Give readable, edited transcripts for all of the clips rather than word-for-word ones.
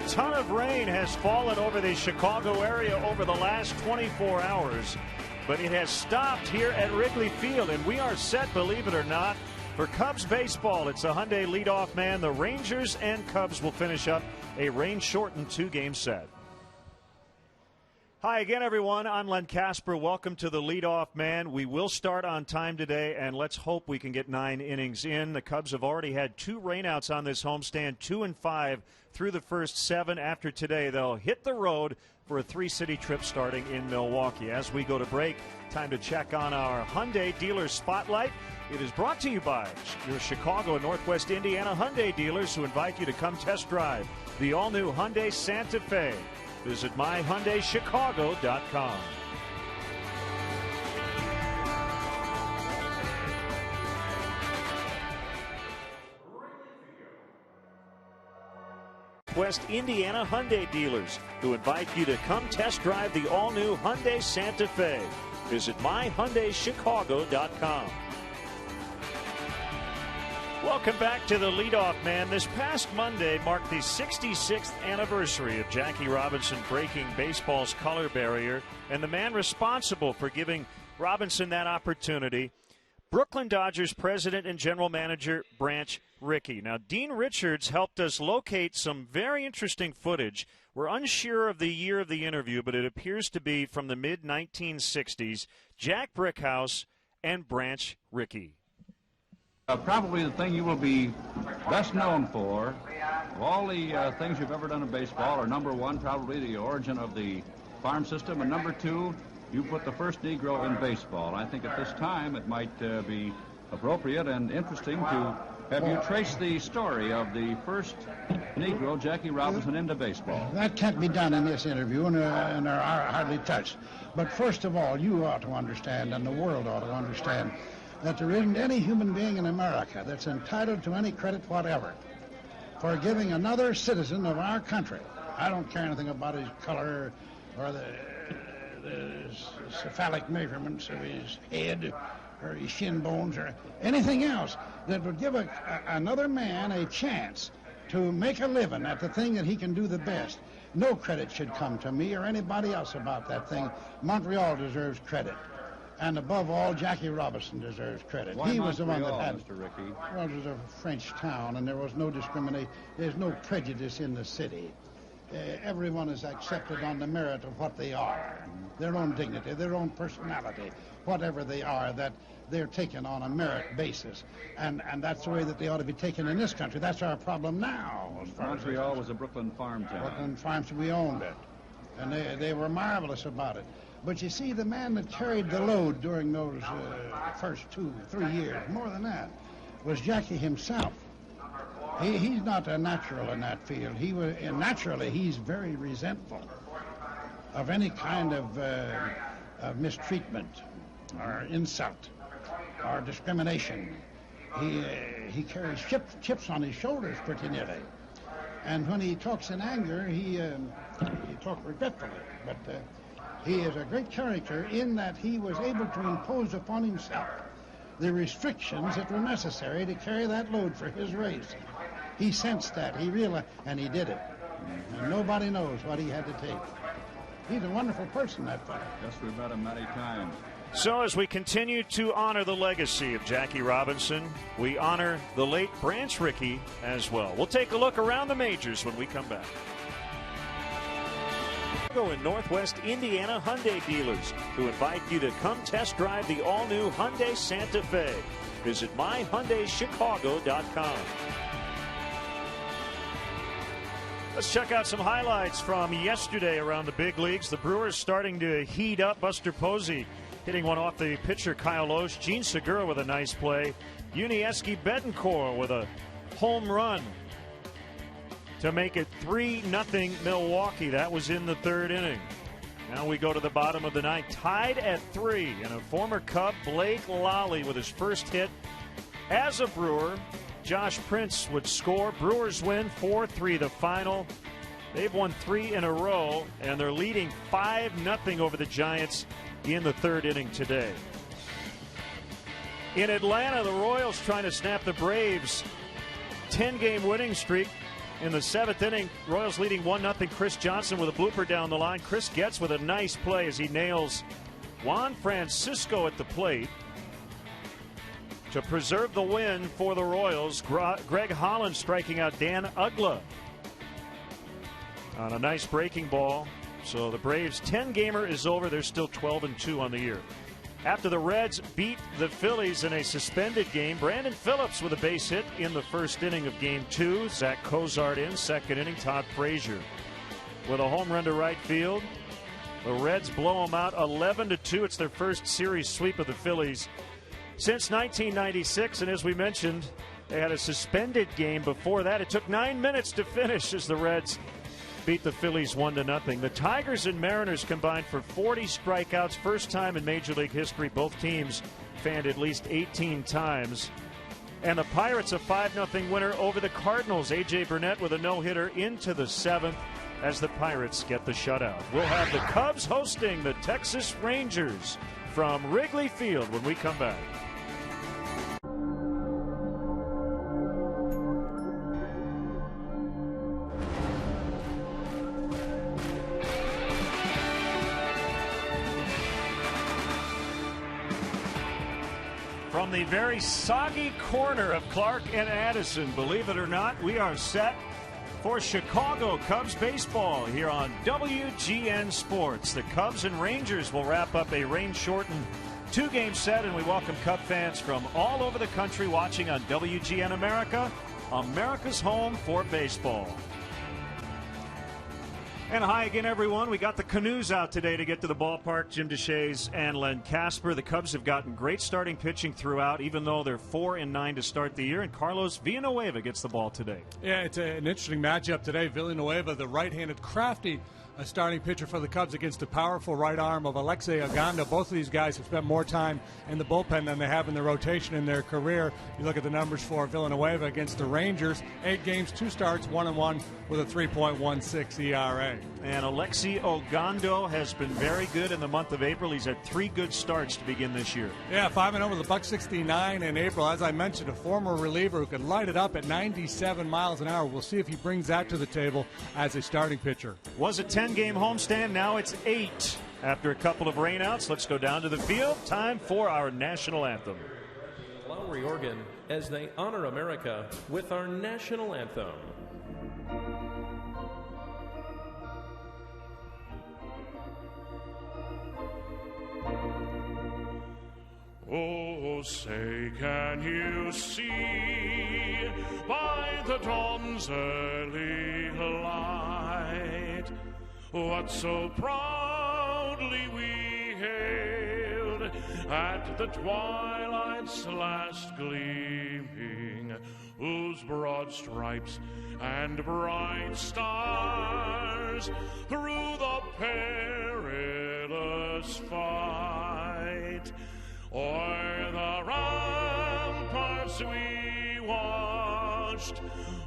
ton of rain has fallen over the Chicago area over the last 24 hours, but it has stopped here at Wrigley Field, and we are set, believe it or not, for Cubs baseball. It's a Hyundai leadoff man. The Rangers and Cubs will finish up a rain-shortened two-game set. Hi again, everyone. I'm Len Casper. Welcome to the leadoff man. We will start on time today, and let's hope we can get 9 innings in. The Cubs have already had 2 rainouts on this homestand, 2 and 5 through the first 7. After today, they'll hit the road for a 3-city trip starting in Milwaukee. As we go to break, time to check on our Hyundai Dealer Spotlight. It is brought to you by your Chicago and Northwest Indiana Hyundai dealers, who invite you to come test drive the all-new Hyundai Santa Fe. Visit myhyundaichicago.com. West Indiana Hyundai dealers, who invite you to come test drive the all-new Hyundai Santa Fe. Visit myhyundaichicago.com. Welcome back to the leadoff man. This past Monday marked the 66th anniversary of Jackie Robinson breaking baseball's color barrier, and the man responsible for giving Robinson that opportunity, Brooklyn Dodgers president and general manager Branch Rickey. Now, Dean Richards helped us locate some very interesting footage. We're unsure of the year of the interview, but it appears to be from the mid-1960s. Jack Brickhouse and Branch Rickey. Probably the thing you will be best known for, of all the things you've ever done in baseball, are number 1, probably the origin of the farm system, and number 2, you put the first Negro in baseball. I think at this time it might be appropriate and interesting to have you trace the story of the first Negro, Jackie Robinson, into baseball. That can't be done in this interview, and are hardly touched. But first of all, you ought to understand, and the world ought to understand, that there isn't any human being in America that's entitled to any credit whatever for giving another citizen of our country, I don't care anything about his color or the cephalic measurements of his head or his shin bones or anything else, that would give another man a chance to make a living at the thing that he can do the best. No credit should come to me or anybody else about that thing. Montreal deserves credit. And above all, Jackie Robinson deserves credit. Why he was the one Montreal, that had. Mr. Rickey? Well, it was a French town, and there was no discrimination. There's no prejudice in the city. Everyone is accepted on the merit of what they are, their own dignity, their own personality, whatever they are, that they're taken on a merit basis. And that's the way that they ought to be taken in this country. That's our problem now. Montreal was a Brooklyn farm town. Brooklyn farms, we owned it. And they were marvelous about it. But you see, the man that carried the load during those first 2-3 years, more than that, was Jackie himself. He's not a natural in that field. Naturally, he's very resentful of any kind of mistreatment or insult or discrimination. He carries chips on his shoulders pretty nearly. And when he talks in anger, he talks regretfully. But he is a great character in that he was able to impose upon himself the restrictions that were necessary to carry that load for his race. He sensed that, he realized, and he did it. And nobody knows what he had to take. He's a wonderful person, that fellow. Yes, we've met him many times. So as we continue to honor the legacy of Jackie Robinson, we honor the late Branch Rickey as well. We'll take a look around the majors when we come back. In Northwest Indiana Hyundai dealers, who invite you to come test drive the all-new Hyundai Santa Fe. Visit myhyundaichicago.com. Let's check out some highlights from yesterday around the big leagues. The Brewers starting to heat up. Buster Posey hitting one off the pitcher Kyle Loesch. Gene Segura with a nice play. Yuniesky Betancourt with a home run to make it 3-0 Milwaukee. That was in the 3rd inning. Now we go to the bottom of the 9th, tied at 3, and a former Cub, Blake Lally, with his first hit as a Brewer. Josh Prince would score. Brewers win 4-3 the final. They've won 3 in a row, and they're leading 5-0 over the Giants in the 3rd inning today. In Atlanta, the Royals trying to snap the Braves' 10-game winning streak In the 7th inning, Royals leading 1-0. Chris Johnson with a blooper down the line. Chris Getz with a nice play as he nails Juan Francisco at the plate to preserve the win for the Royals. Greg Holland striking out Dan Ugla on a nice breaking ball. So the Braves' 10-gamer is over. They're still 12-2 on the year. After the Reds beat the Phillies in a suspended game, Brandon Phillips with a base hit in the first inning of Game 2. Zach Cozart in second inning. Todd Frazier with a home run to right field. The Reds blow them out 11-2. It's their first series sweep of the Phillies since 1996. And as we mentioned, they had a suspended game before that. It took 9 minutes to finish as the Reds beat the Phillies 1-0. The Tigers and Mariners combined for 40 strikeouts. First time in Major League history. Both teams fanned at least 18 times. And the Pirates a 5-0 winner over the Cardinals. A.J. Burnett with a no-hitter into the 7th as the Pirates get the shutout. We'll have the Cubs hosting the Texas Rangers from Wrigley Field when we come back. From the very soggy corner of Clark and Addison, believe it or not, we are set for Chicago Cubs baseball here on WGN Sports. The Cubs and Rangers will wrap up a rain-shortened 2-game set, and we welcome Cub fans from all over the country watching on WGN America, America's home for baseball. And hi again, everyone. We got the canoes out today to get to the ballpark. Jim Deshaies and Len Casper. The Cubs have gotten great starting pitching throughout, even though they're 4-9 to start the year. And Carlos Villanueva gets the ball today. Yeah, it's an interesting matchup today. Villanueva, the right-handed crafty starting pitcher for the Cubs against the powerful right arm of Alexei Ogando. Both of these guys have spent more time in the bullpen than they have in the rotation in their career. You look at the numbers for Villanueva against the Rangers. 8 games, 2 starts, 1-1 with a 3.16 ERA. And Alexei Ogando has been very good in the month of April. He's had 3 good starts to begin this year. Yeah, 5-0 with a .169 in April. As I mentioned, a former reliever who could light it up at 97 miles an hour. We'll see if he brings that to the table as a starting pitcher. Was a 10-game homestand. Now it's 8. After a couple of rainouts, let's go down to the field. Time for our national anthem. Lowry, Oregon, as they honor America with our national anthem. Oh, say, can you see by the dawn's early light what so proudly we hailed at the twilight's last gleaming, whose broad stripes and bright stars through the perilous fight o'er the ramparts we watched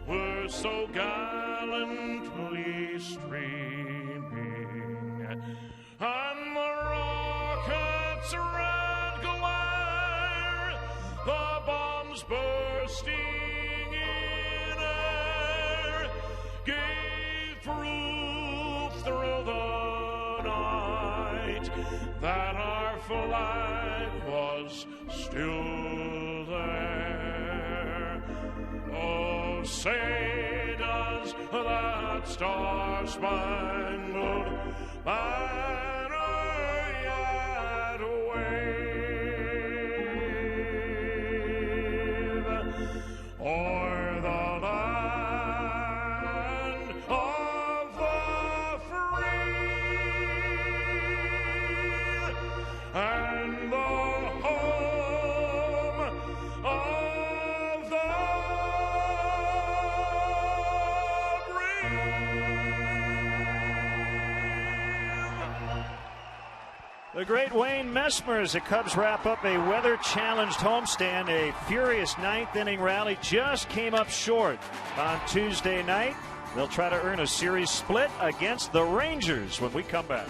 were so gallantly streaming, and the rocket's red glare, the bombs bursting in air, gave proof through the night that our flag was still there. Oh, say does that star-spangled banner yet wave o'er the land of the free and the home of the The great Wayne Messmer as the Cubs wrap up a weather-challenged homestand. A furious 9th inning rally just came up short on Tuesday night. They'll try to earn a series split against the Rangers when we come back.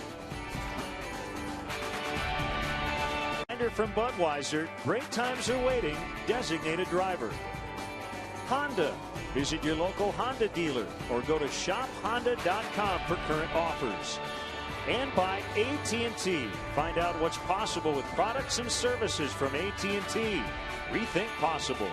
Reminder from Budweiser, great times are waiting, designated driver. Honda. Visit your local Honda dealer or go to shophonda.com for current offers. And by AT&T. Find out what's possible with products and services from AT&T. Rethink possible.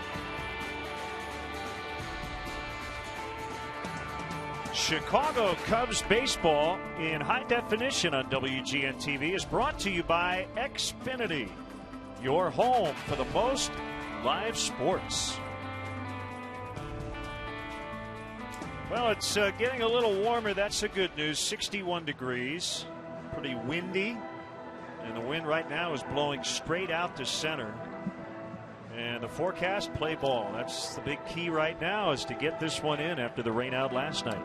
Chicago Cubs baseball in high definition on WGNTV is brought to you by Xfinity, your home for the most live sports. Well, it's getting a little warmer. That's the good news. 61 degrees. Pretty windy. And the wind right now is blowing straight out to center. And the forecast, play ball. That's the big key right now, is to get this one in after the rain out last night.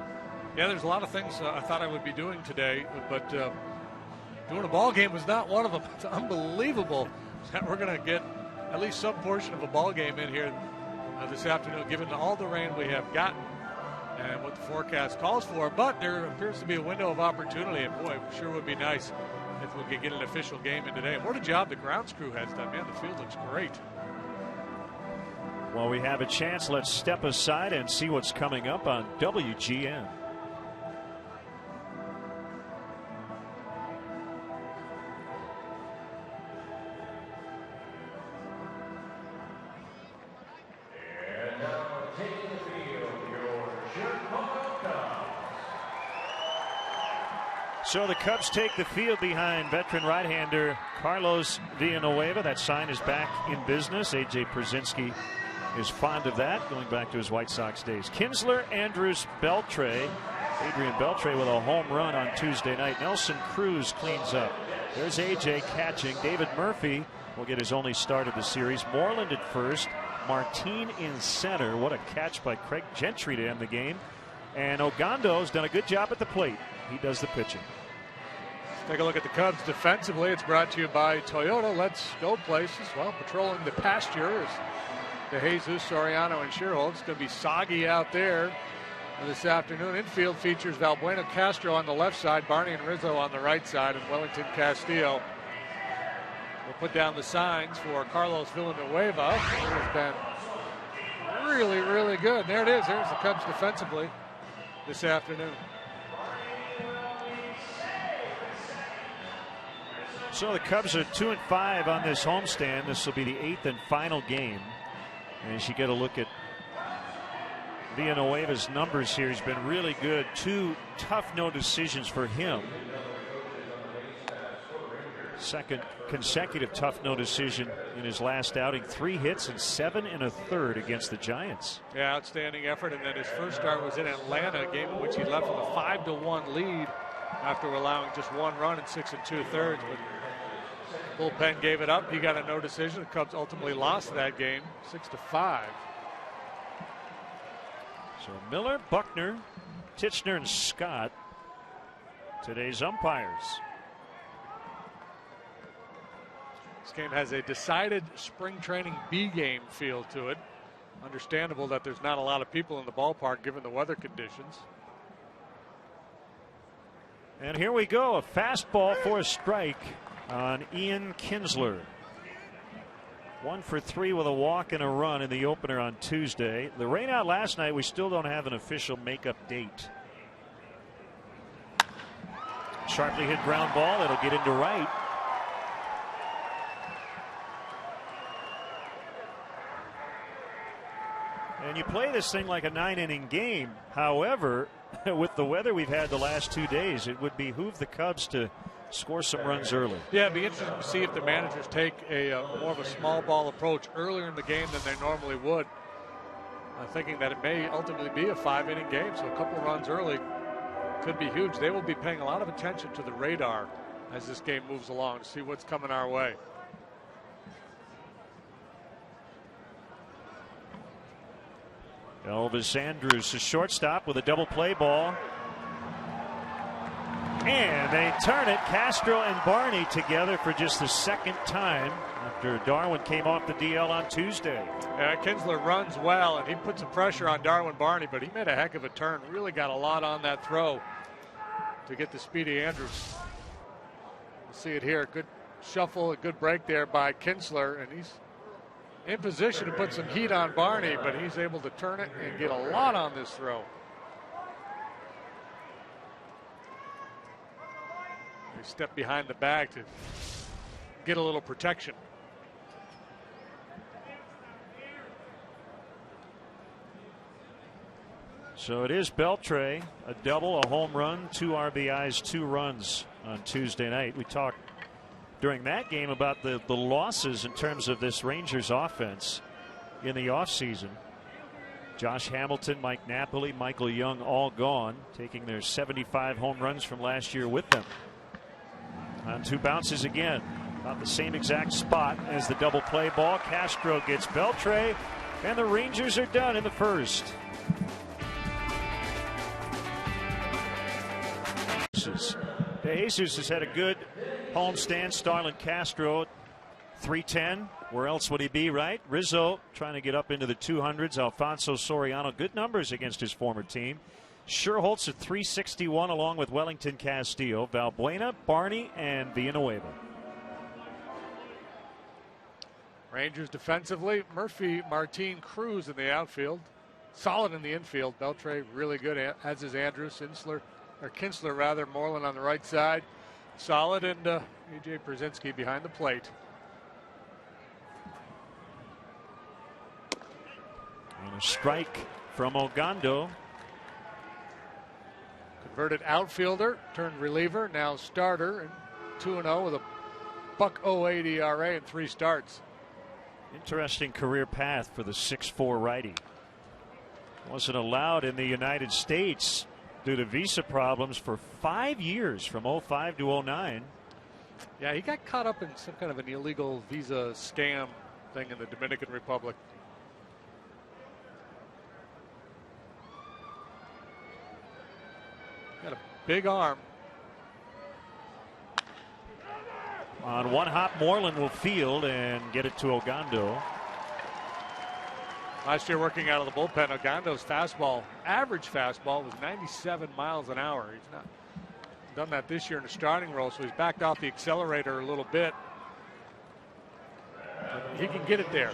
Yeah, there's a lot of things I thought I would be doing today, but doing a ball game was not one of them. It's unbelievable that we're going to get at least some portion of a ball game in here this afternoon, given all the rain we have gotten and what the forecast calls for. But there appears to be a window of opportunity, and boy, it sure would be nice if we could get an official game in today. And what a job the grounds crew has done. Man, the field looks great. While we have a chance, let's step aside and see what's coming up on WGN. So the Cubs take the field behind veteran right-hander Carlos Villanueva. That sign is back in business. A.J. Przinsky is fond of that, going back to his White Sox days. Kinsler, Andrus, Beltre. Adrian Beltre with a home run on Tuesday night. Nelson Cruz cleans up. There's A.J. catching. David Murphy will get his only start of the series. Moreland at first. Martin in center. What a catch by Craig Gentry to end the game. And Ogando's done a good job at the plate. He does the pitching. Take a look at the Cubs defensively. It's brought to you by Toyota. Let's go places. Well, patrolling the pasture is De Jesus, Soriano, and Sherholz. It's going to be soggy out there this afternoon. Infield features Valbuena Castro on the left side, Barney and Rizzo on the right side, and Wellington Castillo will put down the signs for Carlos Villanueva, who has been really, really good. There it is. There's the Cubs defensively this afternoon. So the Cubs are 2-5 on this homestand. This will be the 8th and final game. And as you get a look at Villanueva's numbers here, he's been really good. 2 tough no decisions for him. Second consecutive tough no decision in his last outing. 3 hits and 7 1/3 against the Giants. Yeah, outstanding effort. And then his first start was in Atlanta, a game in which he left with a 5-1 lead after allowing just 1 run in 6 2/3. But bullpen gave it up. He got a no decision. The Cubs ultimately lost that game 6-5. So Miller, Buckner, Titchener, and Scott, today's umpires. This game has a decided spring training B game feel to it. Understandable that there's not a lot of people in the ballpark given the weather conditions. And here we go. A fastball for a strike on Ian Kinsler. 1 for 3 with a walk and a run in the opener on Tuesday. The rain out last night, we still don't have an official makeup date. Sharply hit ground ball. It'll get into right. And you play this thing like a 9-inning game. However, with the weather we've had the last 2 days, it would behoove the Cubs to score some runs early. Yeah, it'd be interesting to see if the managers take a more of a small ball approach earlier in the game than they normally would. Thinking that it may ultimately be a 5-inning game, so a couple runs early could be huge. They will be paying a lot of attention to the radar as this game moves along to see what's coming our way. Elvis Andrus, a shortstop with a double play ball. And they turn it. Castro and Barney together for just the second time after Darwin came off the DL on Tuesday. Kinsler runs well, and he put some pressure on Darwin Barney, but he made a heck of a turn. Really got a lot on that throw to get to Speedy Andrews. We'll see it here. Good shuffle, a good break there by Kinsler, and he's in position to put some heat on Barney, but he's able to turn it and get a lot on this throw. He stepped behind the bag to get a little protection. So it is Beltre, a double, a home run, 2 RBIs, 2 runs on Tuesday night. We talked during that game about the losses in terms of this Rangers offense in the offseason. Josh Hamilton, Mike Napoli, Michael Young all gone, taking their 75 home runs from last year with them. On 2 bounces again, about the same exact spot as the double play ball. Castro gets Beltre, and the Rangers are done in the first. De Jesus has had a good homestand. Starlin Castro, 310. Where else would he be, right? Rizzo trying to get up into the 200s. Alfonso Soriano, good numbers against his former team. Scherholtz at 361 along with Wellington Castillo, Valbuena, Barney, and Villanueva. Rangers defensively, Murphy, Martin, Cruz in the outfield. Solid in the infield. Beltre really good, as is Andrus, Kinsler rather, Moreland on the right side. Solid, and A.J. Brzezinski behind the plate. And a strike from Ogando. Converted outfielder, turned reliever, now starter, and 2-0 with a .08 ERA and 3 starts. Interesting career path for the 6'4" righty. Wasn't allowed in the United States due to visa problems for 5 years, from 05 to 09. Yeah, he got caught up in some kind of an illegal visa scam thing in the Dominican Republic. Got a big arm. On one hop, Moreland will field and get it to Ogando. Last year, working out of the bullpen, Ogando's fastball, average fastball, was 97 miles an hour. He's not done that this year in the starting role, so he's backed off the accelerator a little bit. He can get it there.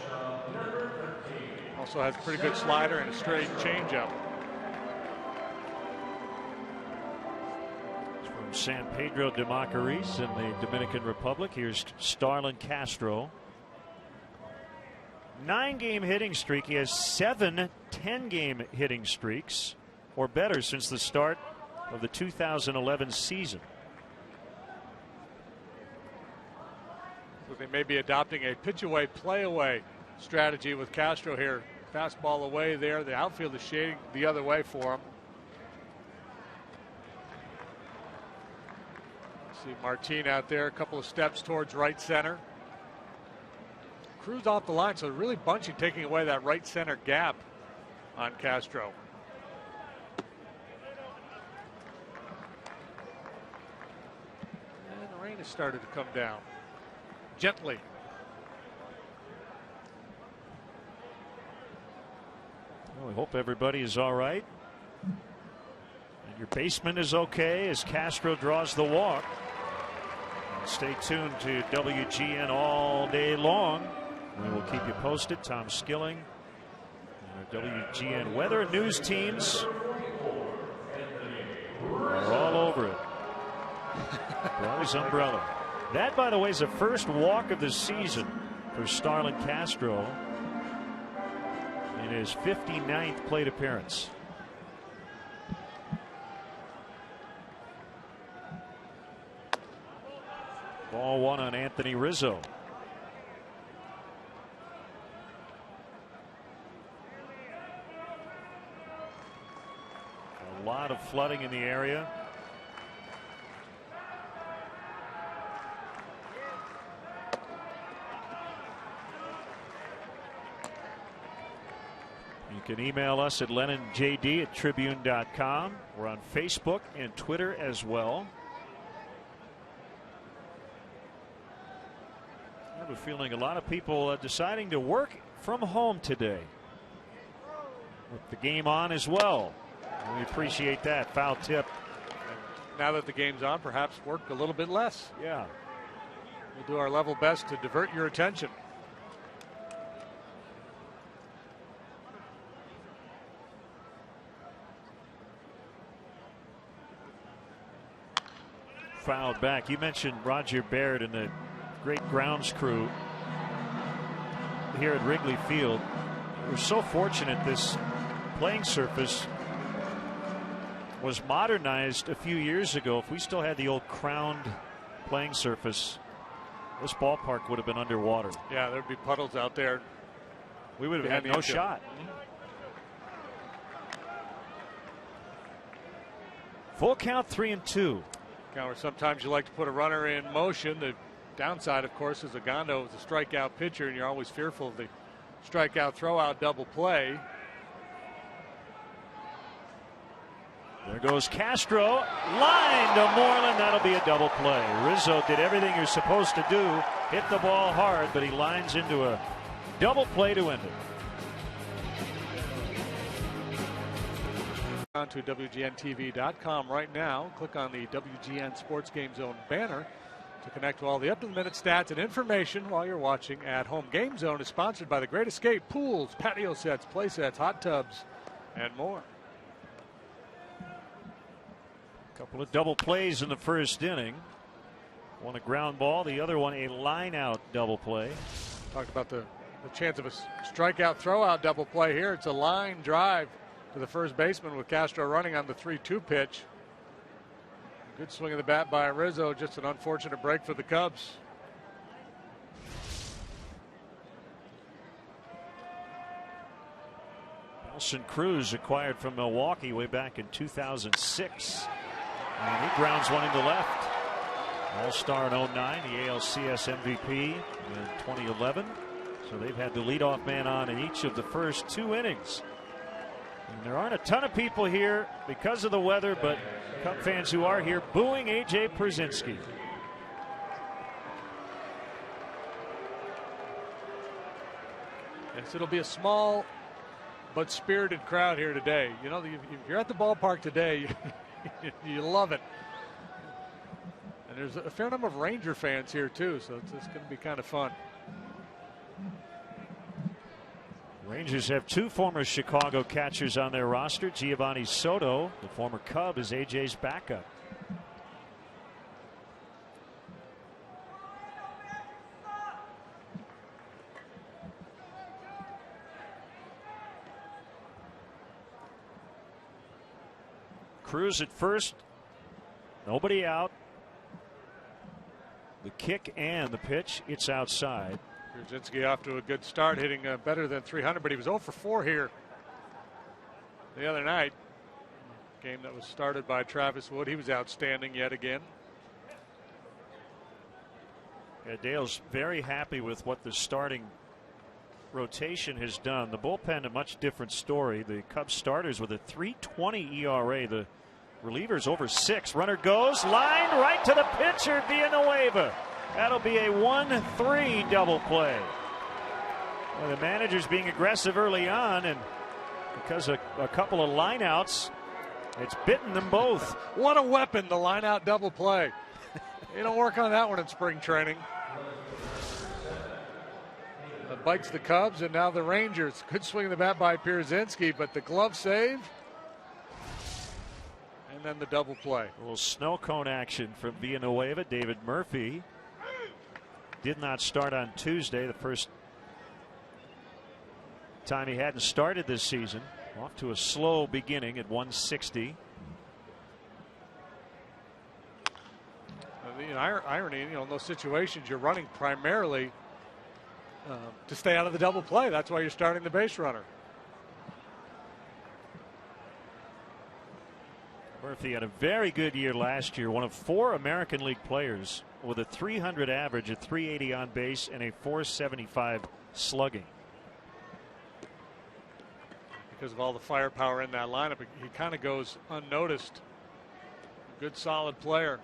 Also has a pretty good slider and a straight changeup. From San Pedro de Macorís in the Dominican Republic, here's Starlin Castro. 9-game hitting streak. He has 7 10-game hitting streaks or better since the start of the 2011 season. So they may be adopting a pitch away, play away strategy with Castro here. Fastball away there. The outfield is shading the other way for him. See Martin out there, a couple of steps towards right center. Cruz off the line, so really bunching, taking away that right center gap on Castro. And the rain has started to come down gently. Well, we hope everybody is all right. And your basement is okay as Castro draws the walk. And stay tuned to WGN all day long. We will keep you posted. Tom Skilling, our WGN weather and news teams are all over it. Brought umbrella. That, by the way, is the first walk of the season for Starlin Castro in his 59th plate appearance. Ball 1 on Anthony Rizzo. A lot of flooding in the area. You can email us at LennonJD@Tribune.com. We're on Facebook and Twitter as well. I have a feeling a lot of people deciding to work from home today, with the game on as well. We appreciate that. Foul tip. Now that the game's on, perhaps work a little bit less. Yeah. We'll do our level best to divert your attention. fouled back. You mentioned Roger Baird and the great grounds crew here at Wrigley Field. We're so fortunate this playing surface was modernized a few years ago. If we still had the old crowned playing surface, this ballpark would have been underwater. Yeah, there'd be puddles out there. We would have had no shot. Full count, 3-2. Counter, sometimes you like to put a runner in motion. The downside, of course, is Agondo is a strikeout pitcher, and you're always fearful of the strikeout throw-out double play. There goes Castro. Line to Moreland. That'll be a double play. Rizzo did everything you're supposed to do. Hit the ball hard, but he lines into a double play to end it. On to WGNTV.com right now. Click on the WGN Sports Game Zone banner to connect to all the up-to-the-minute stats and information while you're watching at home. Game Zone is sponsored by The Great Escape, pools, patio sets, play sets, hot tubs, and more. Couple of double plays in the first inning. One a ground ball, the other one a line out double play. Talked about the chance of a strikeout throw-out double play here. It's a line drive to the first baseman with Castro running on the 3-2 pitch. Good swing of the bat by Rizzo. Just an unfortunate break for the Cubs. Nelson Cruz, acquired from Milwaukee way back in 2006. And he grounds one into left. All-Star in 09, the ALCS MVP in 2011. So they've had the leadoff man on in each of the first 2 innings. And there aren't a ton of people here because of the weather, but Cub fans who are here booing A.J. Pierzynski. Yes, it'll be a small but spirited crowd here today. You know, if you're at the ballpark today, you love it. And there's a fair number of Ranger fans here too, so it's going to be kind of fun. Rangers have 2 former Chicago catchers on their roster. Giovanni Soto, the former Cub, is AJ's backup. Cruz at first, nobody out. The kick and the pitch, it's outside. Pierzynski off to a good start, hitting better than 300, but he was 0 for 4 here the other night. Game that was started by Travis Wood. He was outstanding yet again. Yeah, Dale's very happy with what the starting rotation has done. The bullpen, a much different story. The Cubs starters with a 3.20 ERA. The relievers over 6. Runner goes, lined right to the pitcher, Villanueva. That'll be a 1-3 double play. Well, the manager's being aggressive early on, and because of a couple of lineouts, it's bitten them both. What a weapon, the lineout double play. You don't work on that one in spring training. It bites the Cubs and now the Rangers. Good swing of the bat by Pierzynski, but the glove save. And then the double play. A little snow cone action from Villanueva. David Murphy did not start on Tuesday, the first time he hadn't started this season. Off to a slow beginning at 160. The irony, you know, in those situations, you're running primarily to stay out of the double play. That's why you're starting the base runner. Murphy had a very good year last year, one of 4 American League players with a 300 average, a 380 on base, and a 475 slugging. Because of all the firepower in that lineup, he kind of goes unnoticed. Good solid player.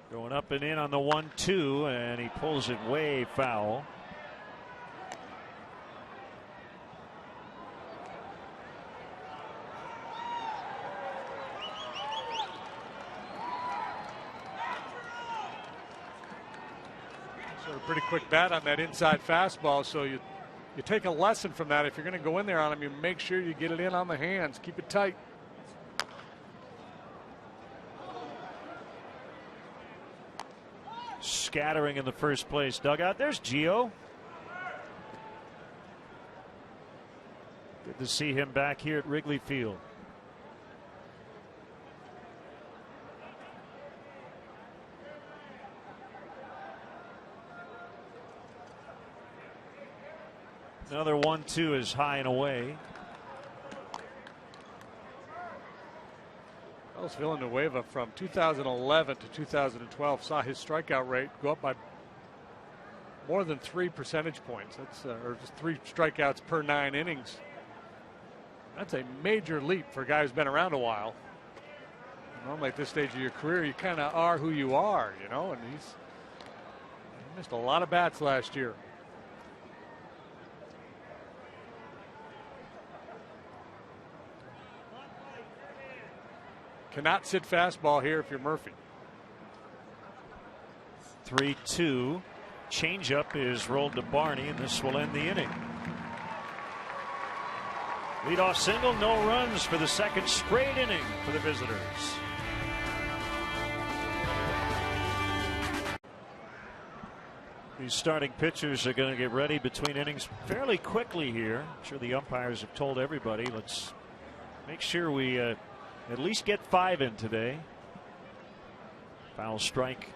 Going up and in on the 1-2, and he pulls it way foul. Sort of pretty quick bat on that inside fastball, so you take a lesson from that. If you're going to go in there on him, you make sure you get it in on the hands. Keep it tight. Scattering in the first place dugout. There's Gio. Good to see him back here at Wrigley Field. Another 1-2 is high and away. Carlos Villanueva from 2011 to 2012 saw his strikeout rate go up by more than 3 percentage points. That's or just 3 strikeouts per 9 innings. That's a major leap for a guy who's been around a while. Normally at this stage of your career, you kind of are who you are, you know, and he missed a lot of bats last year. Cannot sit fastball here if you're Murphy. 3-2. Changeup is rolled to Barney, and this will end the inning. Leadoff single, no runs for the second straight inning for the visitors. These starting pitchers are going to get ready between innings fairly quickly here. I'm sure the umpires have told everybody, let's make sure we at least get 5 in today. Foul strike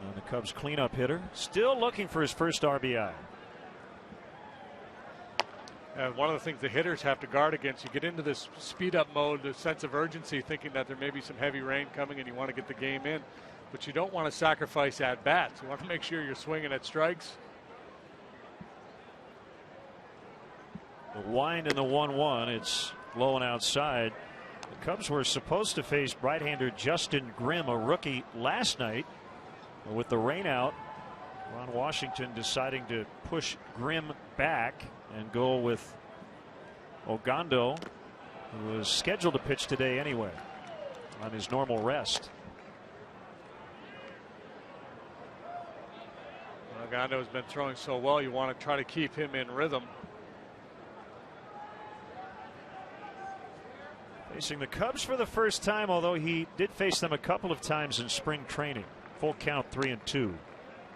on the Cubs cleanup hitter. Still looking for his first RBI. And one of the things the hitters have to guard against, you get into this speed up mode, the sense of urgency, thinking that there may be some heavy rain coming and you want to get the game in, but you don't want to sacrifice at bats. You want to make sure you're swinging at strikes. The wind and the 1-1. It's low and outside. The Cubs were supposed to face right-hander Justin Grimm, a rookie, last night. But with the rain out, Ron Washington deciding to push Grimm back and go with Ogando, who was scheduled to pitch today anyway on his normal rest. Ogando has been throwing so well, you want to try to keep him in rhythm. Facing the Cubs for the first time, although he did face them a couple of times in spring training. Full count, 3-2. In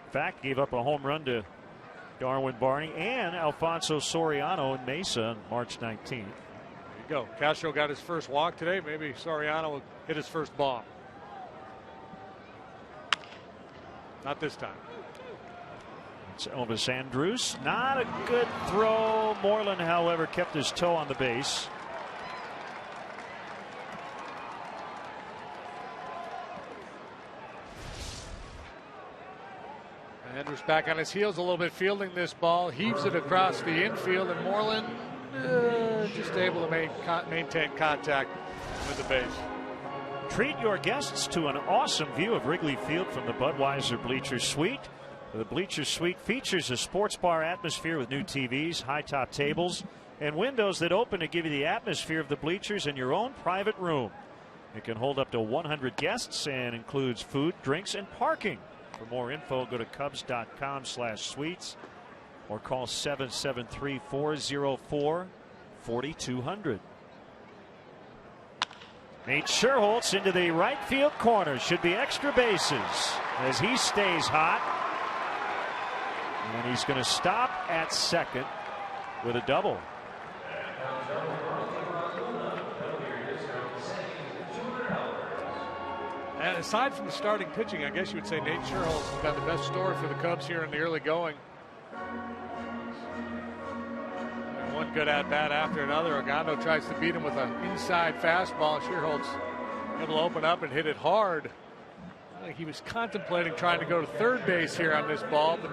fact, gave up a home run to Darwin Barney and Alfonso Soriano in Mesa on March 19th. There you go. Castro got his first walk today. Maybe Soriano will hit his first bomb. Not this time. It's Elvis Andrus. Not a good throw. Moreland, however, kept his toe on the base. Andrews back on his heels a little bit, fielding this ball, heaves it across the infield, and Moreland just able to maintain contact with the base. Treat your guests to an awesome view of Wrigley Field from the Budweiser Bleacher Suite. The Bleacher Suite features a sports bar atmosphere with new TVs, high top tables, and windows that open to give you the atmosphere of the bleachers in your own private room. It can hold up to 100 guests and includes food, drinks, and parking. For more info, go to Cubs.com/suites or call 773-404-4200. Nate Scherholtz into the right field corner. Should be extra bases as he stays hot. And he's going to stop at second with a double. And aside from the starting pitching, I guess you would say Nate Scherholtz has got the best story for the Cubs here in the early going. And one good at-bat after another. Ogando tries to beat him with an inside fastball. Scherholtz able to open up and hit it hard. I think he was contemplating trying to go to third base here on this ball, but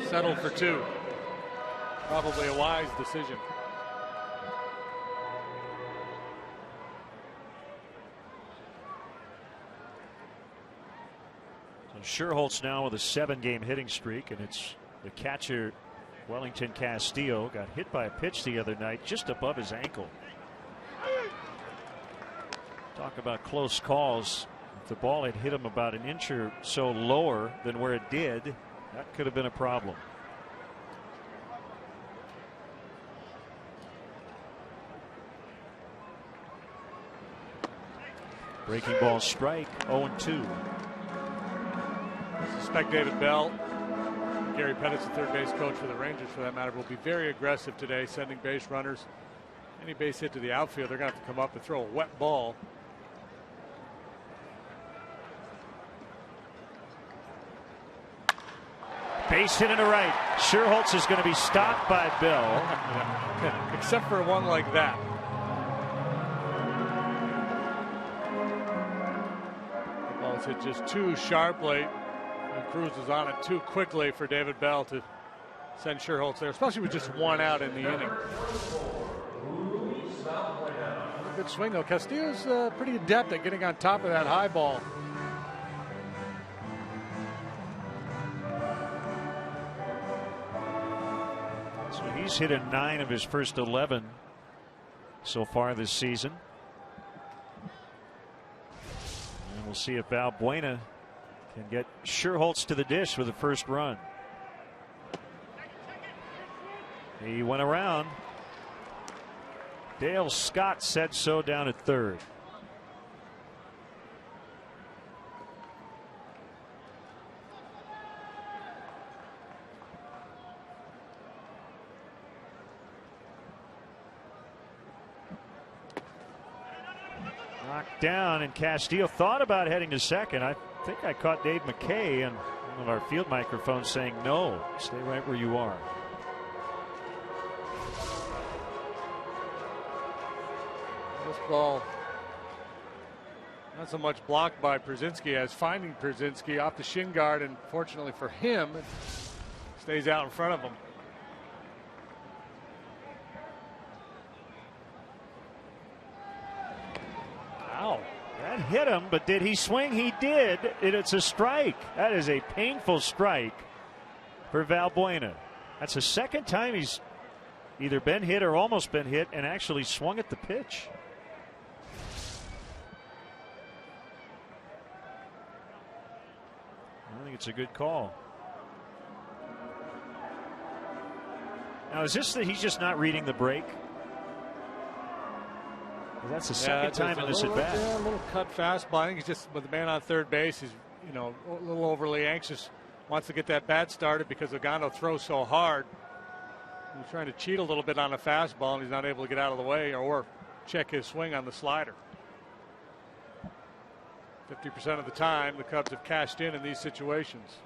settled for 2. Probably a wise decision. Scherholtz now with a 7-game hitting streak, and it's the catcher Wellington Castillo. Got hit by a pitch the other night just above his ankle. Talk about close calls. If the ball had hit him about an inch or so lower than where it did, that could have been a problem. Breaking ball strike, 0-2. I suspect David Bell, Gary Pettis, the third base coach for the Rangers for that matter, will be very aggressive today, sending base runners. Any base hit to the outfield, they're going to have to come up and throw a wet ball. Base hit into right. Sherholtz is going to be stopped by Bell. Except for one like that. The ball's hit just too sharply. And Cruz is on it too quickly for David Bell to send Sherholtz there, especially with just one out in the inning. Good swing though. Castillo's pretty adept at getting on top of that high ball. So he's hit a 9 of his first 11 so far this season. And we'll see if Valbuena can get Sherholtz to the dish with the first run. He went around. Dale Scott said so down at third. Knocked down, and Castillo thought about heading to second. I think I caught Dave McKay on one of our field microphones saying, no, stay right where you are. This ball not so much blocked by Przinsky as finding Przinsky off the shin guard, and fortunately for him, it stays out in front of him. Ow. That hit him, but did he swing? He did. It's a strike. That is a painful strike for Valbuena. That's the second time he's either been hit or almost been hit and actually swung at the pitch. I think it's a good call. Now, is this that he's just not reading the break? That's the second time in this at bat. Yeah, a little cut fastball. I think he's just with the man on third base. He's, you know, a little overly anxious. Wants to get that bat started because Ogando throws so hard. He's trying to cheat a little bit on a fastball, and he's not able to get out of the way or check his swing on the slider. 50% of the time, the Cubs have cashed in these situations.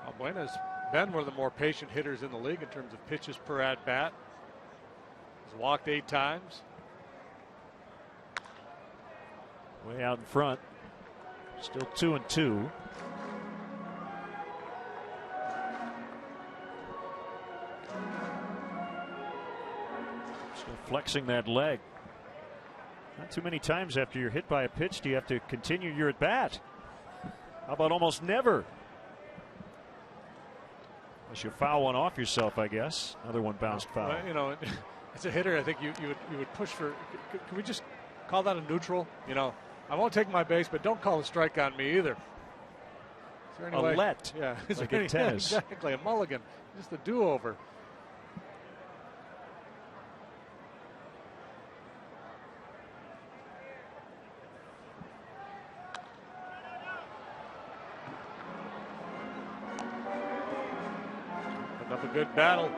Valbuena's been one of the more patient hitters in the league in terms of pitches per at bat. He's walked 8 times. Way out in front. Still 2-2. Still flexing that leg. Not too many times after you're hit by a pitch do you have to continue your at bat. How about almost never? Unless you foul one off yourself, I guess. Another one bounced foul. Well, you know, as a hitter, I think you would push for. Can we just call that a neutral? You know, I won't take my base, but don't call a strike on me either. Is there any way? Let. Yeah, it's like in tennis. Yeah, exactly, a mulligan, just a do-over. Up a good battle.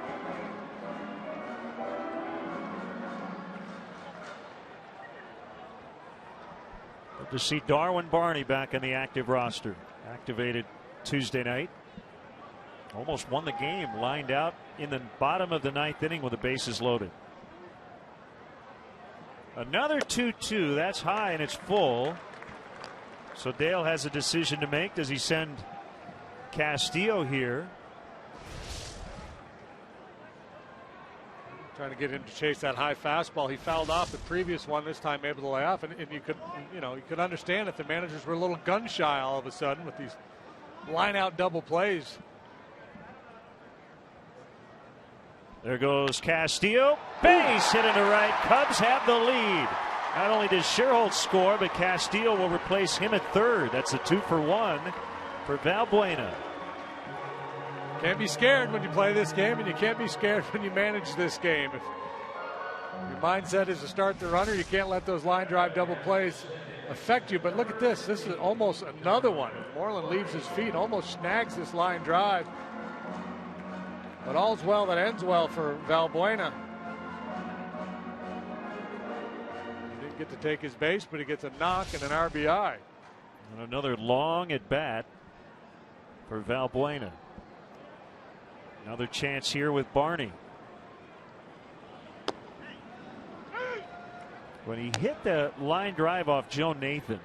Good to see Darwin Barney back in the active roster. Activated Tuesday night. Almost won the game. Lined out in the bottom of the 9th inning with the bases loaded. Another 2-2. That's high and it's full. So Dale has a decision to make. Does he send Castillo here? Trying to get him to chase that high fastball. He fouled off the previous one, this time able to lay off, and you could understand if the managers were a little gun shy all of a sudden with these line out double plays. There goes Castillo. Base hit into right. Cubs have the lead. Not only does Sherholtz score, but Castillo will replace him at third. That's a 2-for-1 for Valbuena. Can't be scared when you play this game, and you can't be scared when you manage this game. If your mindset is to start the runner, you can't let those line drive double plays affect you. But look at this. This is almost another one. Moreland leaves his feet, almost snags this line drive. But all's well that ends well for Valbuena. He didn't get to take his base, but he gets a knock and an RBI. And another long at bat for Valbuena. Another chance here with Barney. When he hit the line drive off Joe Nathan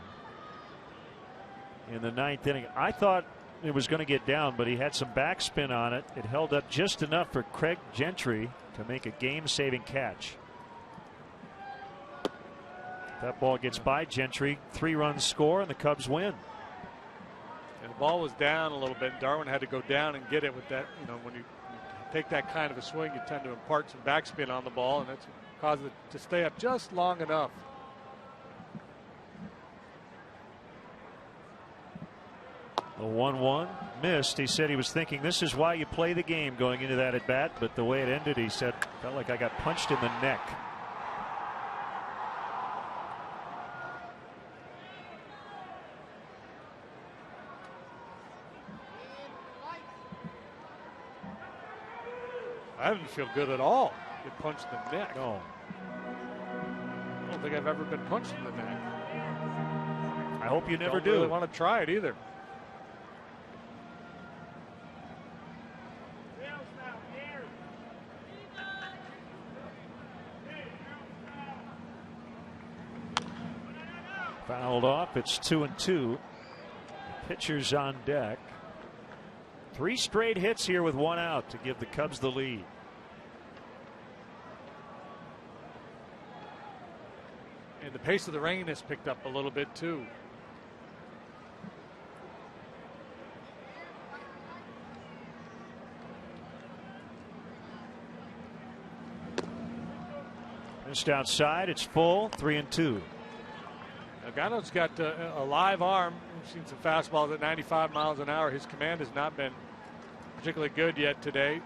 in the ninth inning, I thought it was going to get down, but he had some backspin on it. It held up just enough for Craig Gentry to make a game-saving catch. That ball gets by Gentry, 3-run score, and the Cubs win. And the ball was down a little bit. Darwin had to go down and get it with that. You know, when you take that kind of a swing, you tend to impart some backspin on the ball, and that's caused it to stay up just long enough. The 1-1 missed. He said he was thinking this is why you play the game going into that at bat, but the way it ended, he said, felt like I got punched in the neck. I didn't feel good at all. Get punched in the neck. No. I don't think I've ever been punched in the neck. I hope you never don't do. Really want to try it either. Fouled off. It's 2-2. Pitchers on deck. 3 straight hits here with 1 out to give the Cubs the lead. And the pace of the rain has picked up a little bit too. Just outside, it's full, 3-2. Gano's got a live arm. We've seen some fastballs at 95 miles an hour. His command has not been particularly good yet today.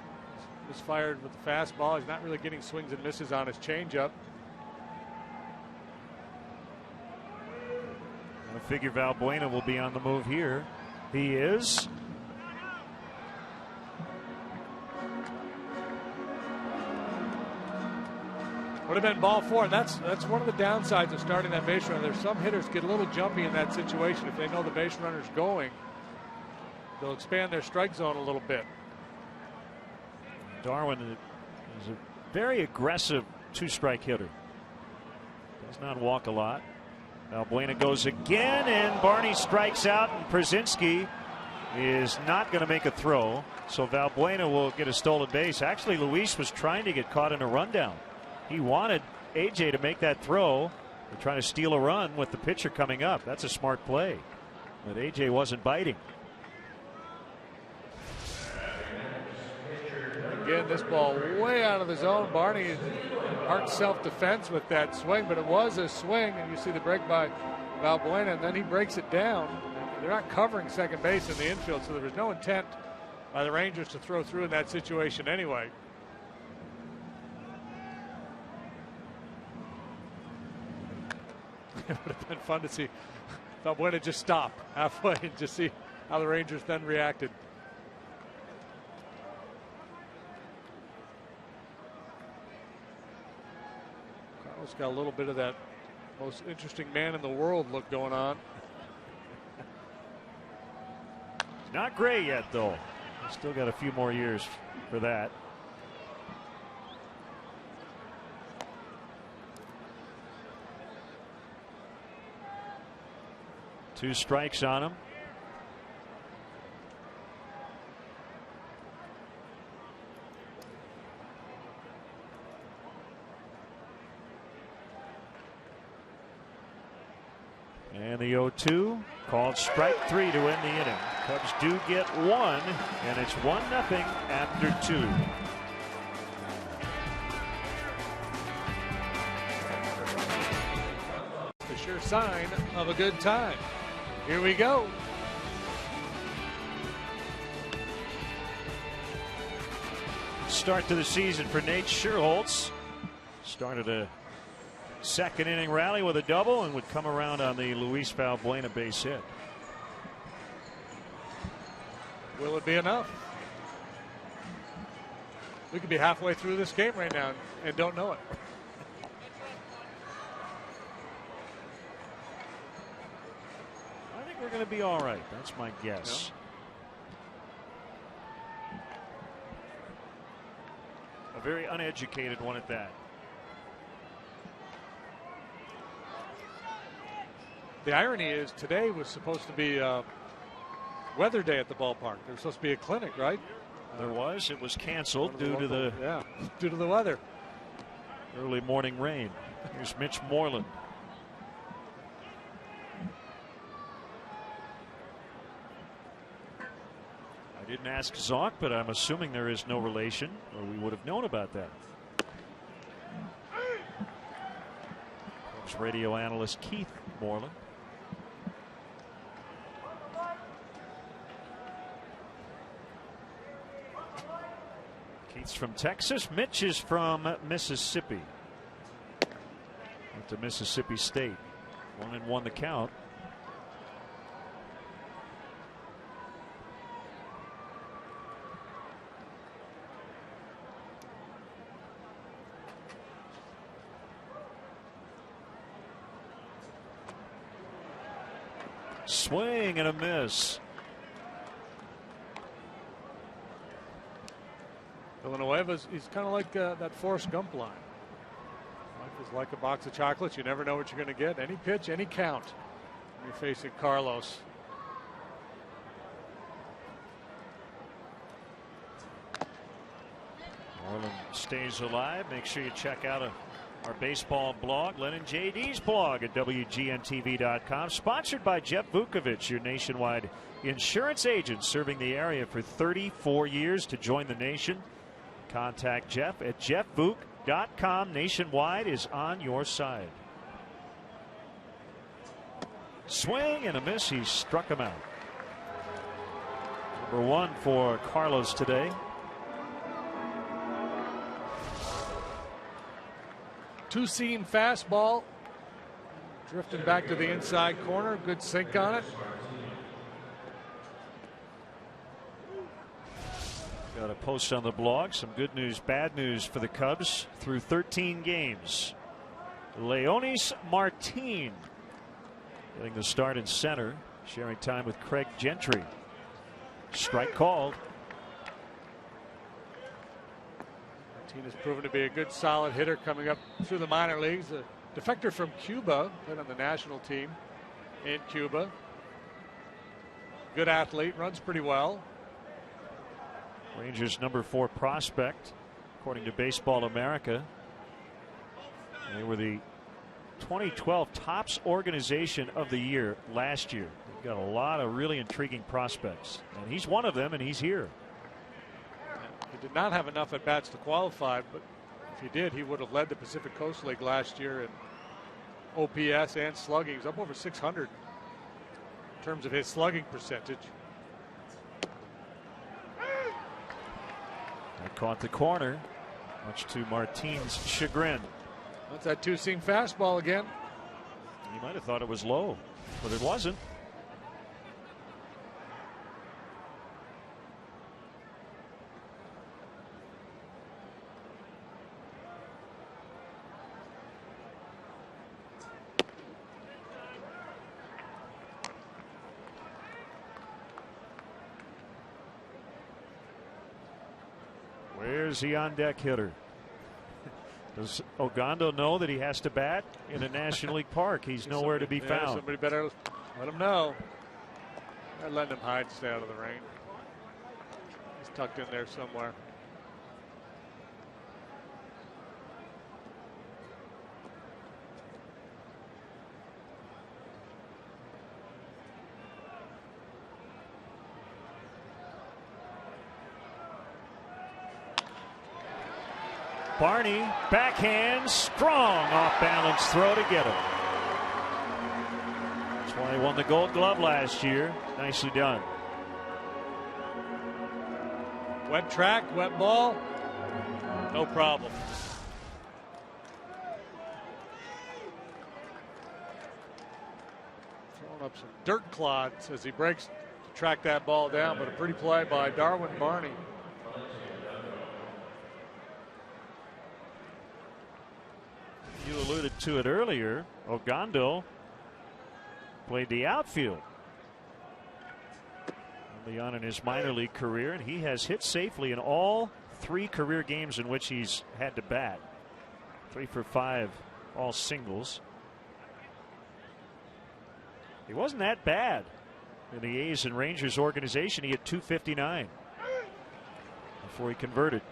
He's fired with the fastball. He's not really getting swings and misses on his changeup. I figure Valbuena will be on the move here. He is. Would have been ball 4. That's one of the downsides of starting that base runner. There's some hitters get a little jumpy in that situation. If they know the base runner's going, they'll expand their strike zone a little bit. Darwin is a very aggressive 2-strike hitter. Does not walk a lot. Valbuena goes again, and Barney strikes out, and Przinski is not going to make a throw. So Valbuena will get a stolen base. Actually, Luis was trying to get caught in a rundown. He wanted AJ to make that throw. They're trying to steal a run with the pitcher coming up. That's a smart play. But AJ wasn't biting. Again, this ball way out of the zone. Barney marked self-defense with that swing, but it was a swing, and you see the break by Valbuena, and then he breaks it down. They're not covering second base in the infield, so there was no intent by the Rangers to throw through in that situation anyway. It would have been fun to see Valbuena just stop halfway and just see how the Rangers then reacted. Carlos got a little bit of that most interesting man in the world look going on. Not gray yet, though. He's still got a few more years for that. Two strikes on him. And the 0-2 called strike 3 to end the inning. Cubs do get 1, and it's 1-0 after 2. sure sign of a good time. Here we go. Start to the season for Nate Scherholtz. Started a second inning rally with a double and would come around on the Luis Valbuena base hit. Will it be enough? We could be halfway through this game right now and don't know it. I think we're going to be all right. That's my guess. Yeah. A very uneducated one at that. The irony is today was supposed to be weather day at the ballpark. There was supposed to be a clinic, right? There was. It was canceled due to the weather. Early morning rain. Here's Mitch Moreland. I didn't ask Zauch, but I'm assuming there is no relation, or we would have known about that. There's radio analyst Keith Moreland. Keith's from Texas. Mitch is from Mississippi. Went to Mississippi State. 1-1 the count. Swing and a miss. Villanueva, he's kind of like that Forrest Gump line. Life is like a box of chocolates. You never know what you're going to get. Any pitch, any count. You're facing Carlos. Moreland stays alive. Make sure you check out our baseball blog, Len and JD's blog at WGNTV.com. Sponsored by Jeff Vukovich, your nationwide insurance agent serving the area for 34 years. To join the nation, contact Jeff at jeffvuk.com. Nationwide is on your side. Swing and a miss. He struck him out. Number 1 for Carlos today. Two-seam fastball. Drifting back to the inside corner. Good sink on it. Got a post on the blog. Some good news, bad news for the Cubs through 13 games. Leonis Martin getting the start in center, sharing time with Craig Gentry. Strike called. Martin has proven to be a good, solid hitter coming up through the minor leagues. A defector from Cuba, played on the national team in Cuba. Good athlete, runs pretty well. Rangers number 4 prospect, according to Baseball America. They were the 2012 Topps Organization of the Year last year. They've got a lot of really intriguing prospects, and he's one of them, and he's here. He did not have enough at bats to qualify, but if he did, he would have led the Pacific Coast League last year in OPS and slugging. He was up over 600 in terms of his slugging percentage. That caught the corner, much to Martin's chagrin. That's that two-seam fastball again. He might have thought it was low, but it wasn't. Where's the on-deck hitter? Does Ogando know that he has to bat in a National League park? He's nowhere to be found. Somebody better let him know. I'd let him hide and stay out of the rain. He's tucked in there somewhere. Barney, backhand, strong, off balance throw to get him. They won the Gold Glove last year. Nicely done. Wet track, wet ball, no problem. Throwing up some dirt clods as he breaks to track that ball down, but a pretty play by Darwin Barney. You alluded to it earlier. Ogando played the outfield early on in his minor league career, and he has hit safely in all 3 career games in which he's had to bat. 3 for 5, all singles. He wasn't that bad in the A's and Rangers organization. He had 259 before he converted.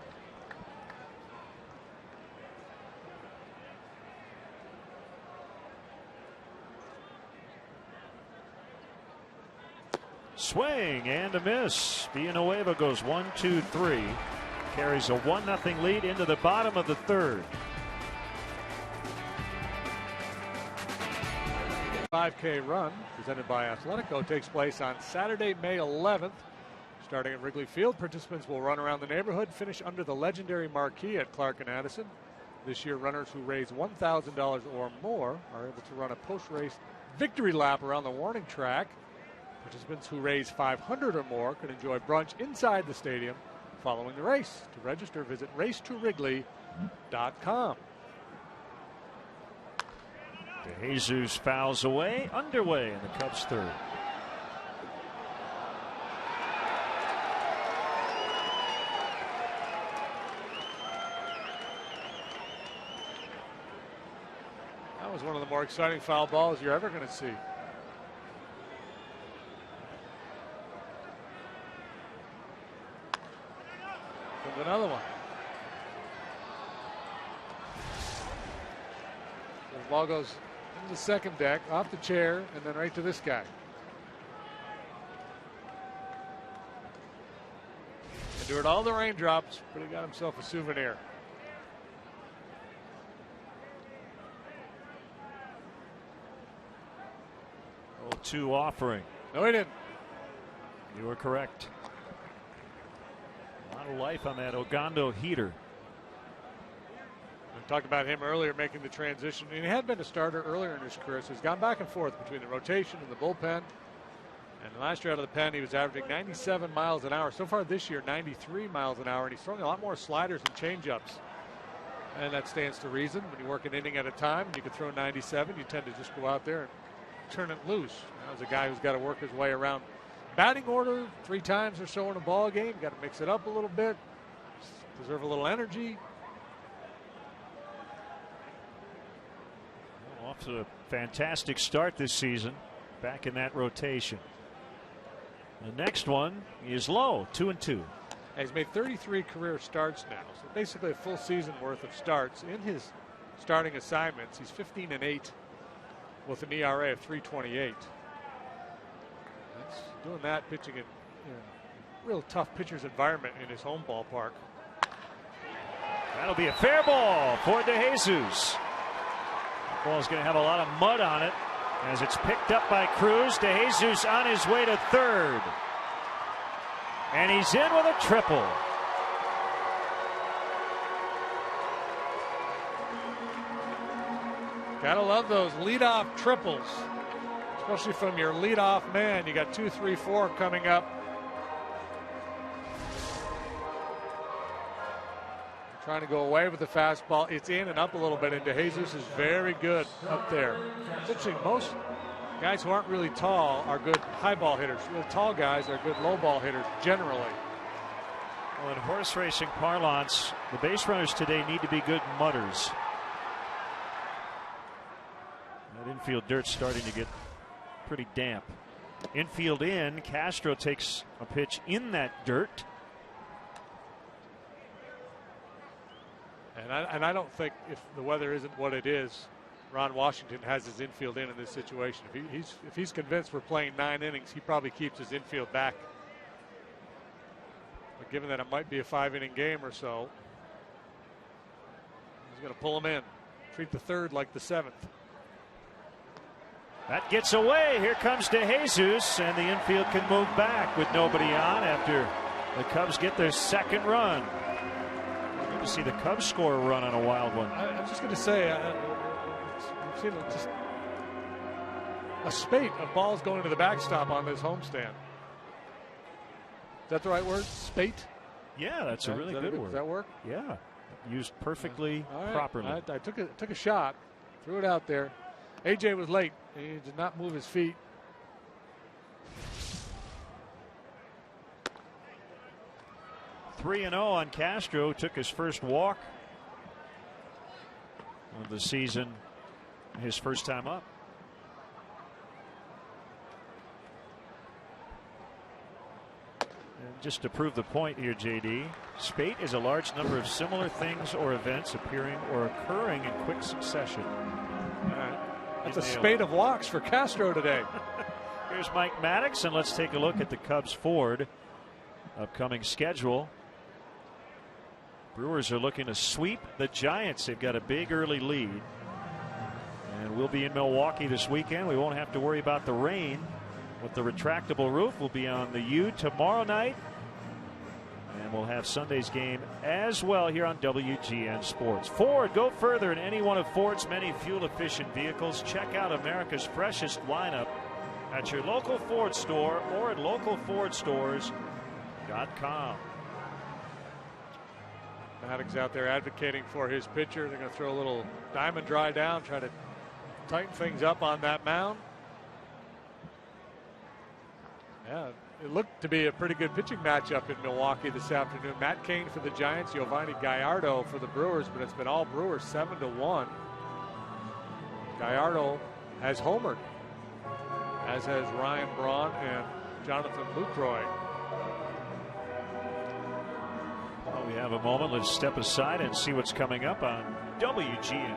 Swing and a miss. Villanueva goes 1-2-3. Carries a 1-0 lead into the bottom of the 3rd. 5K run presented by Athletico takes place on Saturday, May 11th. Starting at Wrigley Field, participants will run around the neighborhood, finish under the legendary marquee at Clark and Addison. This year, runners who raise $1,000 or more are able to run a post-race victory lap around the warning track. Participants who raise $500 or more could enjoy brunch inside the stadium following the race. To register, visit racetowrigley.com. Jesus fouls away, underway in the Cubs' 3rd. That was one of the more exciting foul balls you're ever going to see. Another one. The ball goes into the second deck, off the chair, and then right to this guy. Endured all the raindrops, but he got himself a souvenir. Oh, 2 offering. No, he didn't. You were correct. A lot of life on that Ogando heater. We talked about him earlier making the transition, and he had been a starter earlier in his career, so he's gone back and forth between the rotation and the bullpen. And last year out of the pen, he was averaging 97 miles an hour. So far this year, 93 miles an hour, and he's throwing a lot more sliders and changeups. And that stands to reason. When you work an inning at a time, and you can throw 97, you tend to just go out there and turn it loose. As a guy who's got to work his way around batting order 3 times or so in a ball game, got to mix it up a little bit, preserve a little energy. Well, off to a fantastic start this season, back in that rotation. The next one is low, 2-2. He's made 33 career starts now, so basically a full season worth of starts. In his starting assignments, he's 15-8 with an ERA of 3.28. That's doing that pitching in a real tough pitcher's environment in his home ballpark. That'll be a fair ball for DeJesus. The ball's going to have a lot of mud on it as it's picked up by Cruz. DeJesus on his way to 3rd. And he's in with a triple. Gotta love those leadoff triples, especially from your leadoff man. You got 2, 3, 4 coming up. Trying to go away with the fastball. It's in and up a little bit, and DeJesus is very good up there. It's interesting, most guys who aren't really tall are good high ball hitters. Really tall guys are good low ball hitters generally. Well, in horse racing parlance, the base runners today need to be good mutters. That infield dirt's starting to get pretty damp. Infield in, Castro takes a pitch in that dirt. And I don't think, if the weather isn't what it is, Ron Washington has his infield in this situation. If he's convinced we're playing 9 innings, he probably keeps his infield back. But given that it might be a 5-inning game or so, he's going to pull him in. Treat the 3rd like the 7th. That gets away. Here comes DeJesus, and the infield can move back with nobody on after the Cubs get their second run. Good to see the Cubs score a run on a wild one. I'm just going to say, we've seen just a spate of balls going to the backstop on this homestand. Is that the right word? Spate? Yeah, that's a really good word. Does that work? Yeah, used perfectly, right. properly. I took a shot, threw it out there. AJ was late. He did not move his feet. (3-0) on Castro. Took his first walk of the season, his first time up. And just to prove the point here, JD, spate is a large number of similar things or events appearing or occurring in quick succession. All right. That's a spate of walks for Castro today. Here's Mike Maddox, and let's take a look at the Cubs Ford upcoming schedule. Brewers are looking to sweep the Giants. They've got a big early lead, and we'll be in Milwaukee this weekend. We won't have to worry about the rain with the retractable roof. We'll be on the U tomorrow night, and we'll have Sunday's game as well here on WGN Sports. Ford, go further in any one of Ford's many fuel-efficient vehicles. Check out America's freshest lineup at your local Ford store or at localfordstores.com. Maddox out there advocating for his pitcher. They're going to throw a little diamond dry down, try to tighten things up on that mound. Yeah, it looked to be a pretty good pitching matchup in Milwaukee this afternoon. Matt Cain for the Giants, Giovanni Gallardo for the Brewers, but it's been all Brewers 7-1. Gallardo has homered, as has Ryan Braun and Jonathan Lucroy. While we have a moment, let's step aside and see what's coming up on WGN.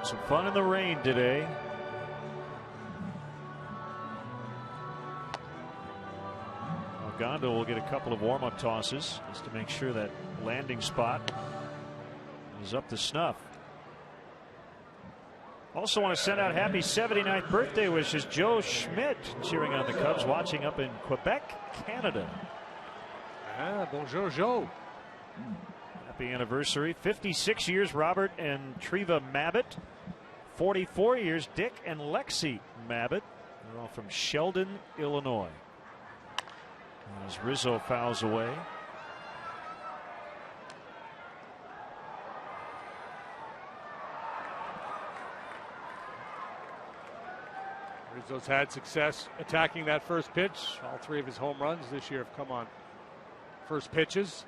Some fun in the rain today. Gondo will get a couple of warm-up tosses just to make sure that landing spot is up to snuff. Also want to send out happy 79th birthday wishes. Joe Schmidt cheering on the Cubs, watching up in Quebec, Canada. Ah, bonjour, Joe. Happy anniversary. 56 years, Robert and Treva Mabbitt. 44 years, Dick and Lexi Mabbitt. They're all from Sheldon, Illinois. As Rizzo fouls away. Rizzo's had success attacking that first pitch. All three of his home runs this year have come on first pitches.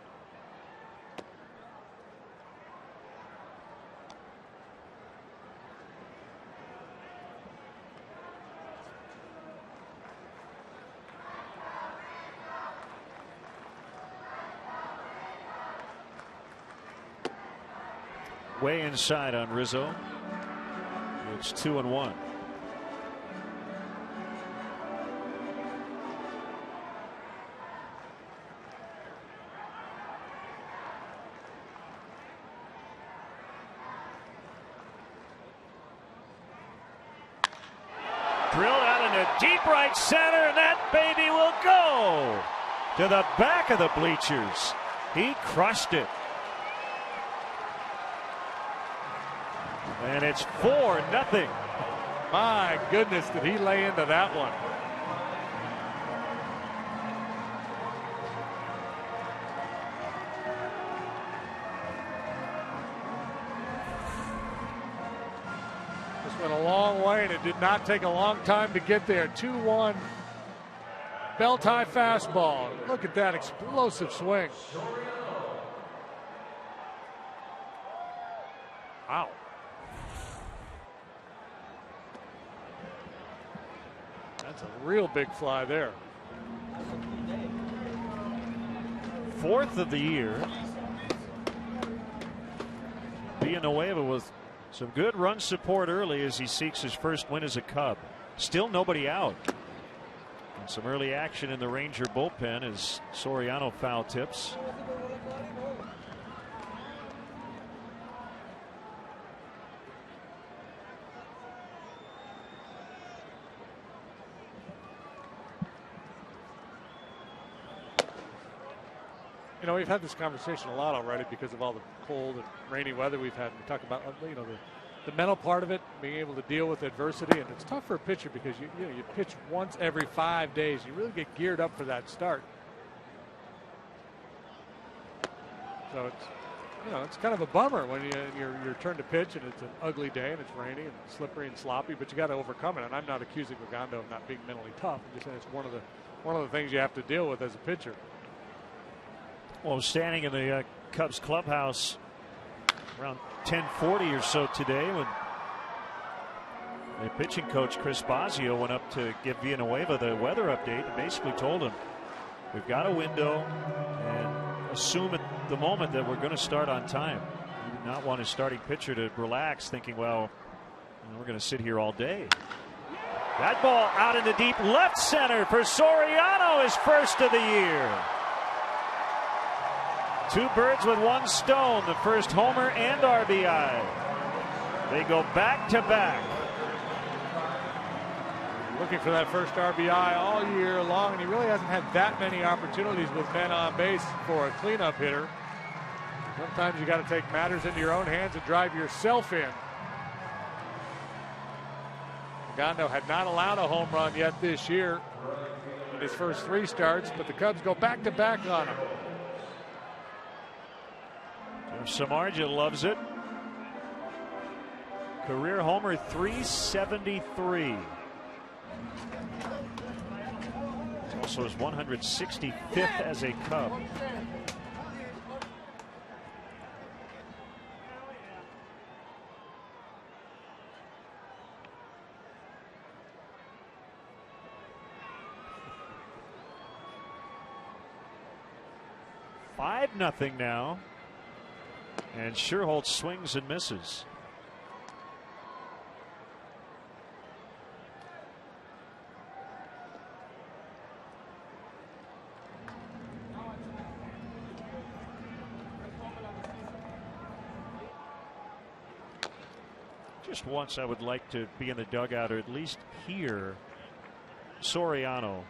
Way inside on Rizzo. It's 2-1. Drilled out into deep right center, and that baby will go to the back of the bleachers. He crushed it. And it's 4-0. My goodness, did he lay into that one? This went a long way, and it did not take a long time to get there. 2-1. Bell-tie fastball. Look at that explosive swing. Wow. That's a real big fly there. Fourth of the year. Villanueva with Some good run support early as he seeks his first win as a Cub. Still nobody out. And some early action in the Ranger bullpen as Soriano foul tips. You know, we've had this conversation a lot already because of all the cold and rainy weather we've had. We talk about, you know, the mental part of it, being able to deal with adversity, and it's tough for a pitcher because you pitch once every 5 days. You really get geared up for that start. So it's kind of a bummer when your turn to pitch and it's an ugly day and it's rainy and slippery and sloppy, but you got to overcome it. And I'm not accusing Rigondo of not being mentally tough. I'm just saying it's one of the things you have to deal with as a pitcher. Well, standing in the Cubs clubhouse around 10:40 or so today when the pitching coach Chris Bosio went up to give Villanueva the weather update and basically told him, we've got a window and assume at the moment that we're going to start on time. We do not want his starting pitcher to relax thinking, well, we're going to sit here all day. That ball out in the deep left center for Soriano, his first of the year. Two birds with one stone, the first homer and RBI. They go back to back. Looking for that first RBI all year long, and he really hasn't had that many opportunities with men on base for a cleanup hitter. Sometimes you got to take matters into your own hands and drive yourself in. Rigondo had not allowed a home run yet this year in his first 3 starts, but the Cubs go back to back on him. Samardzija loves it. Career homer 373. It's also his 165th as a Cub. Five nothing now. And Sherholtz swings and misses. Just once I would like to be in the dugout or at least hear Soriano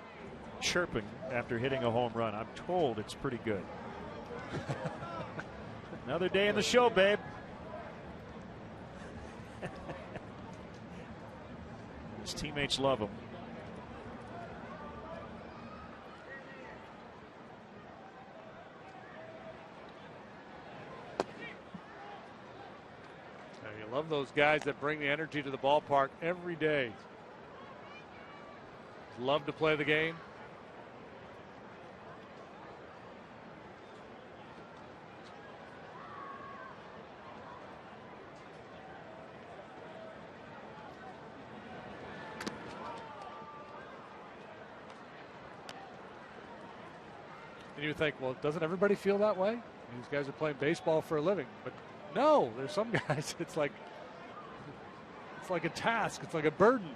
chirping after hitting a home run. I'm told it's pretty good. Another day in the show, babe. His teammates love him. You love those guys that bring the energy to the ballpark every day. Love to play the game. And you think, well, doesn't everybody feel that way? These guys are playing baseball for a living. But no, there's some guys, it's like a task. It's like a burden.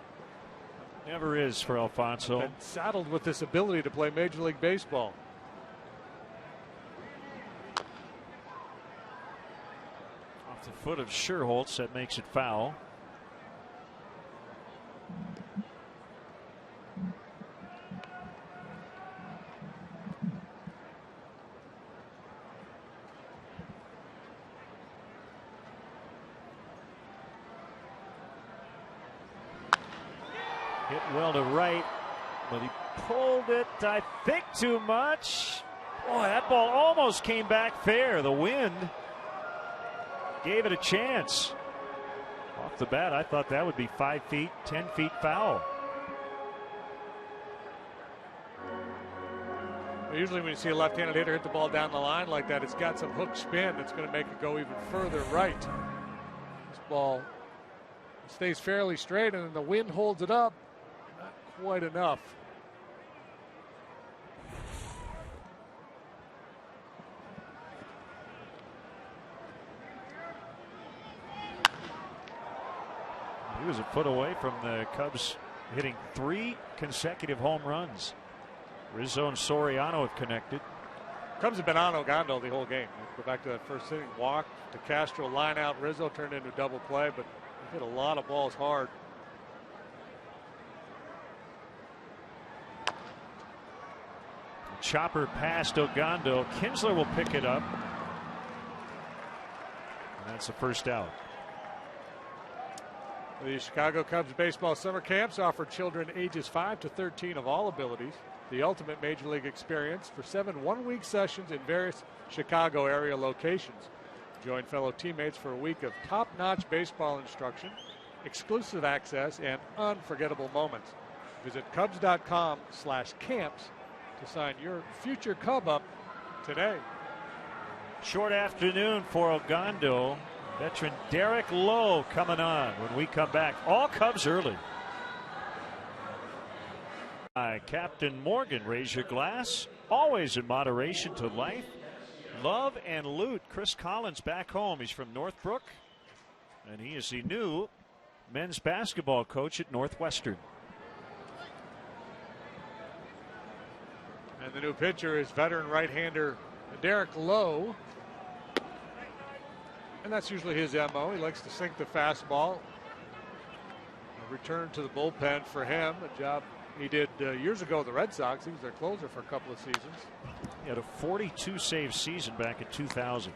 Never is for Alfonso. And saddled with this ability to play Major League Baseball. Off the foot of Sherholtz, that makes it foul. Hit well to right, but he pulled it, I think, too much. Boy, that ball almost came back fair. The wind gave it a chance. Off the bat, I thought that would be 5 feet, 10 feet foul. Usually when you see a left-handed hitter hit the ball down the line like that, it's got some hook spin that's going to make it go even further right. This ball stays fairly straight, and then the wind holds it up. Not quite enough. He was a foot away from the Cubs hitting 3 consecutive home runs. Rizzo and Soriano have connected. Cubs have been on Ogando the whole game. Go back to that first inning, walk to Castro, line out Rizzo, turned into a double play, but he hit a lot of balls hard. Chopper past Ogando. Kinsler will pick it up. And that's the first out. The Chicago Cubs baseball summer camps offer children ages 5 to 13 of all abilities the ultimate major league experience for 7 one-week sessions in various Chicago area locations. Join fellow teammates for a week of top-notch baseball instruction, exclusive access, and unforgettable moments. Visit Cubs.com/camps to sign your future Cub up today. Short afternoon for Ogando. Veteran Derek Lowe coming on when we come back. All Cubs early. Captain Morgan, raise your glass. Always in moderation to life, love, and loot. Chris Collins back home. He's from Northbrook, and he is the new men's basketball coach at Northwestern. And the new pitcher is veteran right-hander Derek Lowe. And that's usually his MO. He likes to sink the fastball. A return to the bullpen for him, a job he did years ago with the Red Sox. He was their closer for a couple of seasons. He had a 42 save season back in 2000.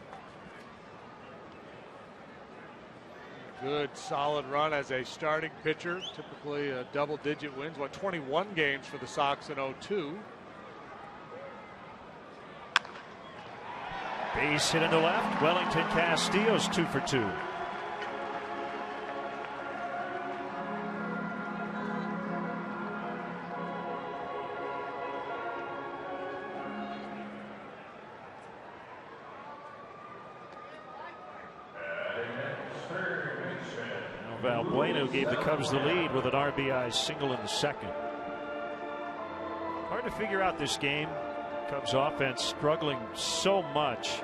Good solid run as a starting pitcher. Typically double-digit wins. Won 21 games for the Sox in 2002. Base hit into left. Wellington Castillo's 2 for 2. Valbuena gave the Cubs the lead with an RBI single in the second. Hard to figure out this game. Cubs offense struggling so much.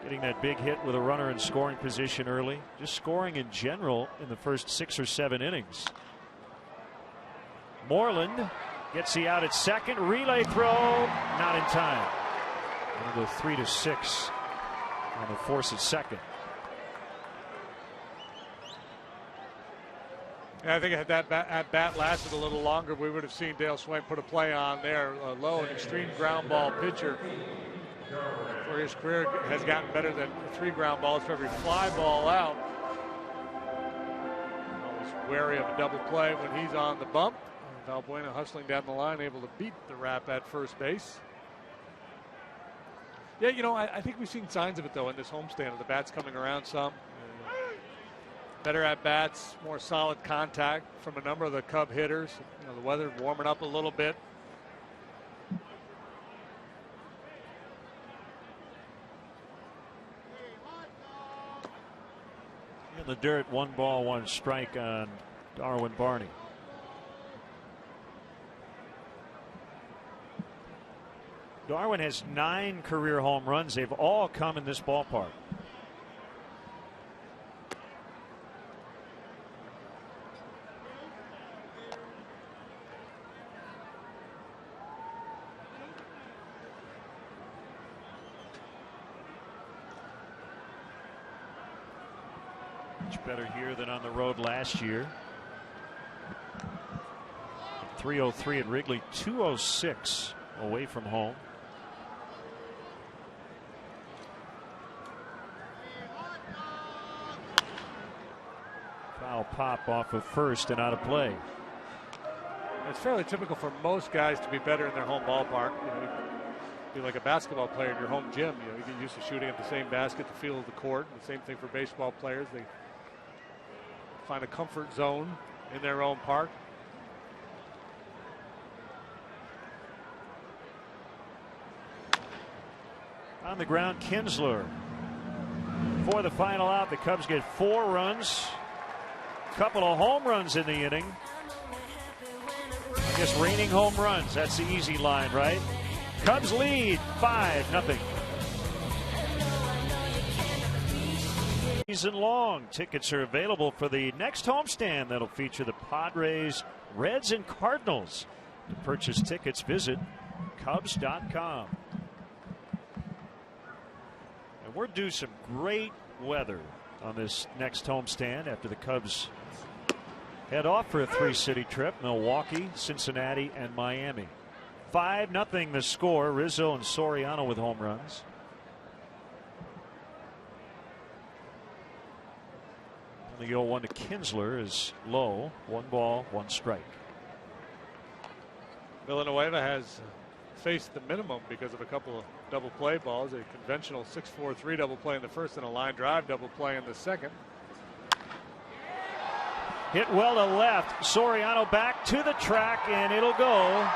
Getting that big hit with a runner in scoring position early. Just scoring in general in the first 6 or 7 innings. Moreland gets the out at second. Relay throw, not in time. It'll go 3-6 on the force at second. Yeah, I think had that at bat lasted a little longer, we would have seen Dale Swain put a play on there. Low, an extreme ground ball pitcher. For his career has gotten better than 3 ground balls for every fly ball out. Always wary of a double play when he's on the bump. Valbuena hustling down the line, able to beat the Rap at first base. Yeah, you know, I think we've seen signs of it though in this homestand. The bat's coming around some. Better at bats, more solid contact from a number of the Cub hitters. You know, the weather warming up a little bit. In the dirt, 1 ball, 1 strike on Darwin Barney. Darwin has 9 career home runs. They've all come in this ballpark. Much better here than on the road last year. 303 at Wrigley, 206 away from home. Foul pop off of first and out of play. It's fairly typical for most guys to be better in their home ballpark. You know, be like a basketball player in your home gym. You know, you get used to shooting at the same basket, the feel of the court. The same thing for baseball players. They find a comfort zone in their own park. On the ground, Kinsler. For the final out, the Cubs get 4 runs. Couple of home runs in the inning. I guess raining home runs. That's the easy line, right? Cubs lead 5-0. season long. Tickets are available for the next homestand that'll feature the Padres, Reds, and Cardinals. To purchase tickets, visit Cubs.com. And we're due some great weather on this next homestand after the Cubs head off for a 3-city trip: Milwaukee, Cincinnati, and Miami. 5-0 the score. Rizzo and Soriano with home runs. The 0-1 to Kinsler is low. 1 ball, 1 strike. Villanueva has faced the minimum because of a couple of double play balls. A conventional 6-4-3 double play in the first and a line drive double play in the second. Hit well to left. Soriano back to the track, and it'll go.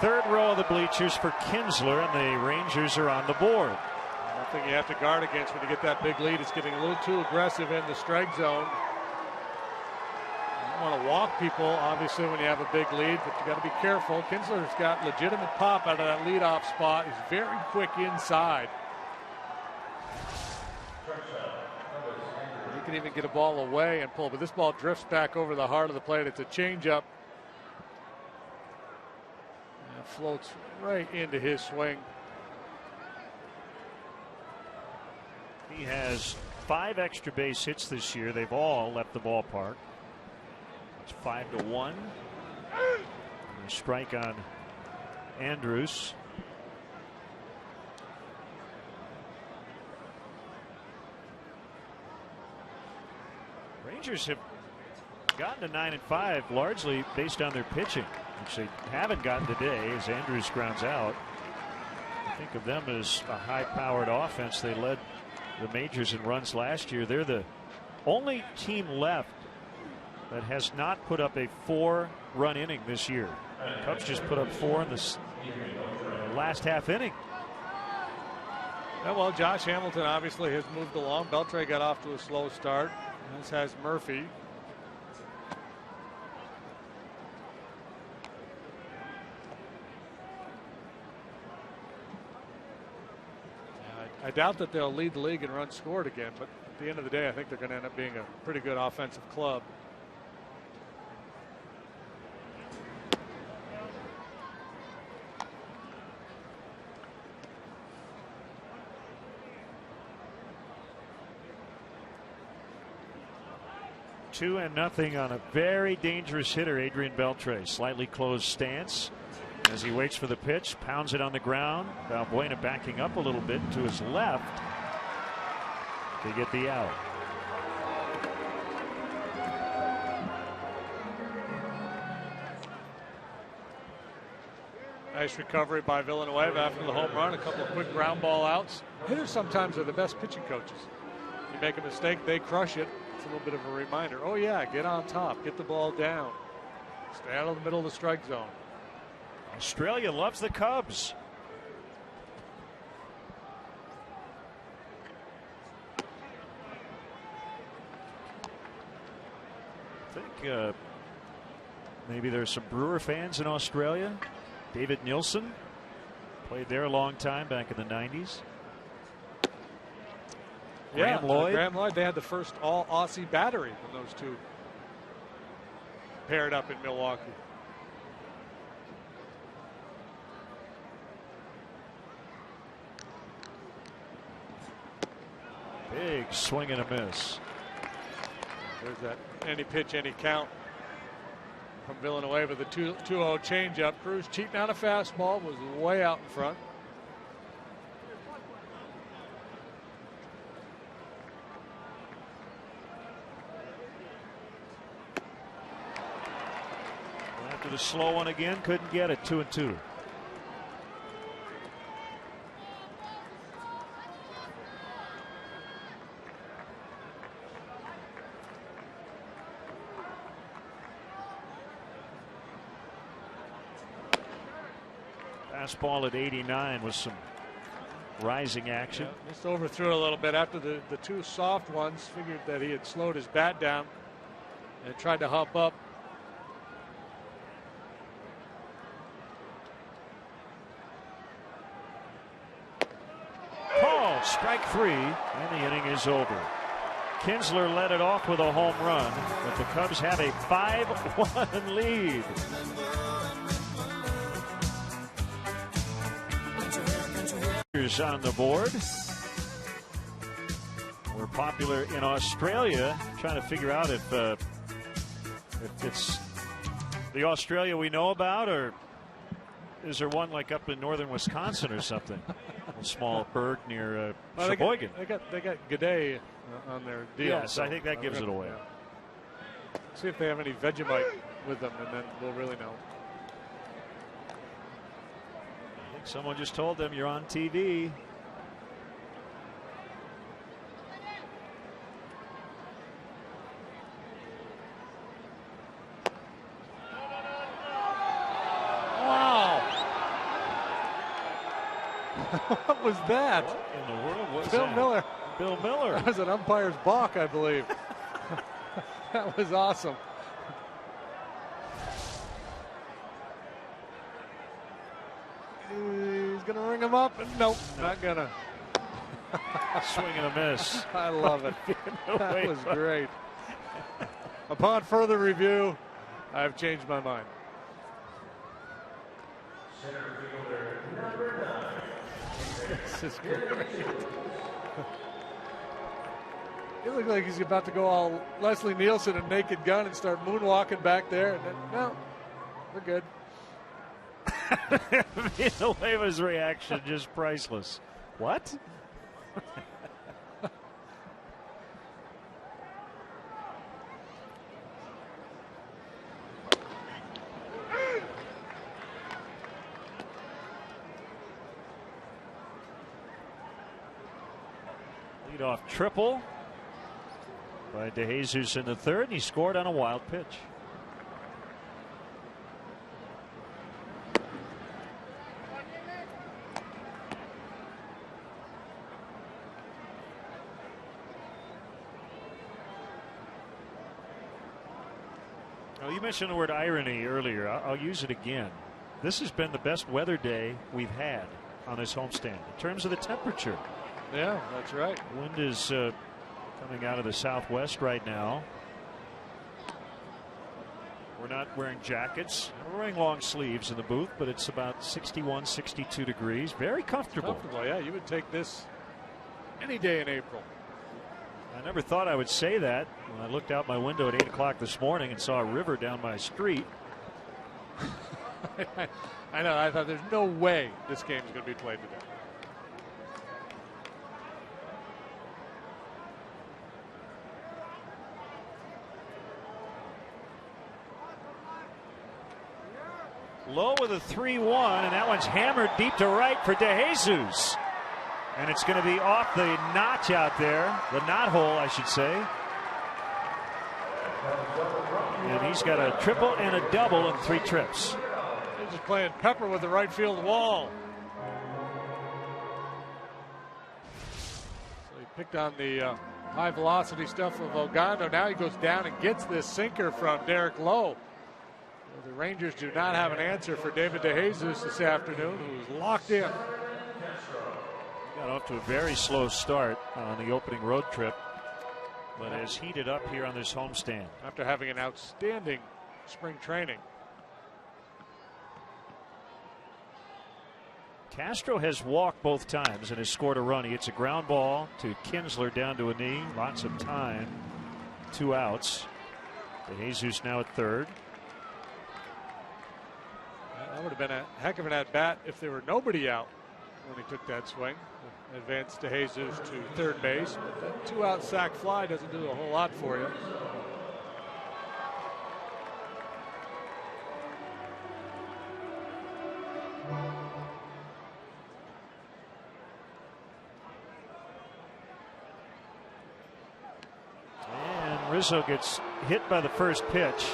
Third row of the bleachers for Kinsler, and the Rangers are on the board. One thing you have to guard against when you get that big lead is getting a little too aggressive in the strike zone. You don't want to walk people, obviously, when you have a big lead, but you got to be careful. Kinsler's got legitimate pop out of that leadoff spot. He's very quick inside. He can even get a ball away and pull, but this ball drifts back over the heart of the plate. It's a changeup. And it floats right into his swing. He has 5 extra base hits this year. They've all left the ballpark. It's 5-1. And a strike on Andrus. Rangers have gotten to 9-5 largely based on their pitching, which they haven't gotten today as Andrus grounds out. I think of them as a high-powered offense. They led the majors in runs last year. They're the only team left that has not put up a 4-run inning this year. The Cubs just put up 4 in the last half inning. Yeah, well, Josh Hamilton obviously has moved along. Beltre got off to a slow start, as has Murphy. I doubt that they'll lead the league in runs scored again, but at the end of the day, I think they're going to end up being a pretty good offensive club. Two and nothing on a very dangerous hitter, Adrian Beltre. Slightly closed stance as he waits for the pitch, pounds it on the ground. Valbuena backing up a little bit to his left to get the out. Nice recovery by Villanueva after the home run. A couple of quick ground ball outs. Hitters sometimes are the best pitching coaches. You make a mistake, they crush it. It's a little bit of a reminder. Oh yeah, get on top, get the ball down, stay out of the middle of the strike zone. Australia loves the Cubs. I think maybe there's some Brewer fans in Australia. David Nielsen played there a long time back in the 90s. Yeah, Graham Lloyd. They had the first all Aussie battery when those two paired up in Milwaukee. Big swing and a miss. There's that any pitch, any count from Villanueva. The 2-0 changeup. Cruz cheating out a fastball, was way out in front. After the slow one again, couldn't get it. 2-2. Fastball at 89 with some rising action. Yeah, just overthrew a little bit after the two soft ones. Figured that he had slowed his bat down and tried to hop up. Oh, That's strike 3, and the inning is over. Kinsler led it off with a home run, but the Cubs have a 5-1 lead. On the board. We're popular in Australia. Trying to figure out if it's the Australia we know about, or is there one like up in northern Wisconsin or something? A small burg near Sheboygan. They got G'day on their deal. Yes, so I think that gives it away. Yeah. See if they have any Vegemite with them, and then we'll really know. I think someone just told them you're on TV. What was that? What in the world was Bill that? Miller. Bill Miller. That was an umpire's balk, I believe. That was awesome. He's going to ring him up. Nope, not going to. Swing and a miss. I love it. No That way. was great. Upon further review, I've changed my mind. This is great. It looked like he's about to go all Leslie Nielsen and Naked Gun and start moonwalking back there. And then, no, we're good. Villanueva's reaction just priceless. What? Leadoff triple by DeJesus in the third, and he scored on a wild pitch. Well, you mentioned the word irony earlier. I'll use it again. This has been the best weather day we've had on this homestand in terms of the temperature. Yeah, that's right. Wind is coming out of the southwest right now. We're not wearing jackets. We're wearing long sleeves in the booth, but it's about 61, 62 degrees. Very comfortable. Yeah, you would take this any day in April. I never thought I would say that when I looked out my window at 8 o'clock this morning and saw a river down my street. I know. I thought there's no way this game is going to be played today. Low with a 3-1, and that one's hammered deep to right for DeJesus. And it's going to be off the notch out there, the knot hole, I should say. And he's got a triple and a double in 3 trips. He's just playing pepper with the right field wall. So he picked on the high velocity stuff of Ogando. Now he goes down and gets this sinker from Derek Lowe. The Rangers do not have an answer for David DeJesus this afternoon, who is locked in. Got off to a very slow start on the opening road trip, but has heated up here on this homestand. After having an outstanding spring training. Castro has walked both times and has scored a run. He hits a ground ball to Kinsler down to a knee. Lots of time. 2 outs. DeJesus now at third. That would have been a heck of an at-bat if there were nobody out when he took that swing. Advanced DeJesus to third base. But that 2-out sac fly doesn't do a whole lot for you. And Rizzo gets hit by the first pitch.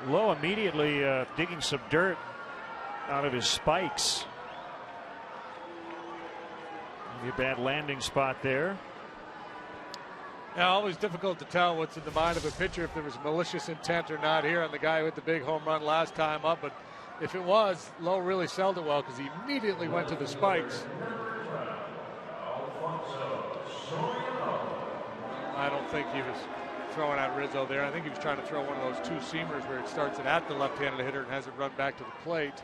Lowe immediately digging some dirt out of his spikes. Maybe a bad landing spot there. Yeah, always difficult to tell what's in the mind of a pitcher if there was malicious intent or not here on the guy with the big home run last time up. But If it was, Lowe really sold it well because he immediately went to the spikes. I don't think he was throwing at Rizzo there. I think he was trying to throw one of those two seamers where it starts it at the left-handed hitter and has it run back to the plate.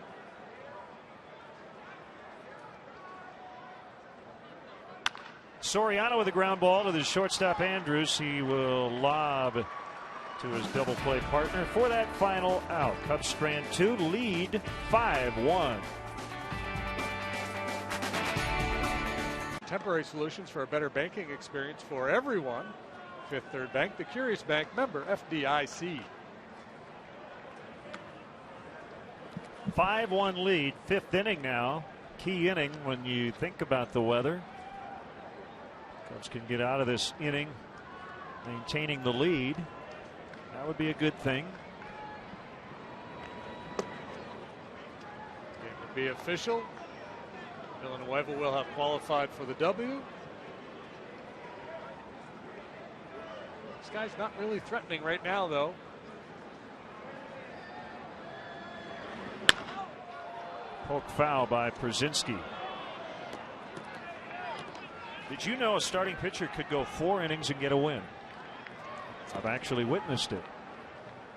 Soriano with a ground ball to the shortstop Andrews. He will lob to his double play partner for that final out. Cubs strand 2, lead 5-1. Temporary solutions for a better banking experience for everyone. Fifth Third Bank, the Curious Bank, member FDIC. 5-1 lead, fifth inning now. Key inning when you think about the weather. Cubs can get out of this inning maintaining the lead. That would be a good thing. Game would be official. Villanueva will have qualified for the W. This guy's not really threatening right now, though. Poke foul by Przinsky. Did you know a starting pitcher could go 4 innings and get a win? I've actually witnessed it.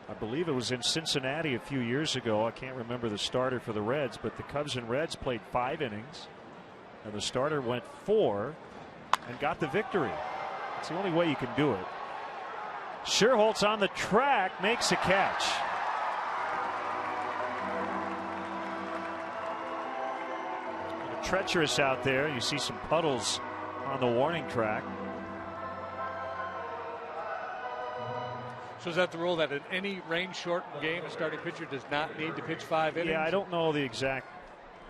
I believe it was in Cincinnati a few years ago. I can't remember the starter for the Reds, but the Cubs and Reds played 5 innings, and the starter went 4 and got the victory. It's the only way you can do it. Scherholtz on the track makes a catch. Treacherous out there. You see some puddles on the warning track. So is that the rule that in any rain-shortened game, a starting pitcher does not need to pitch 5 innings? Yeah, I don't know the exact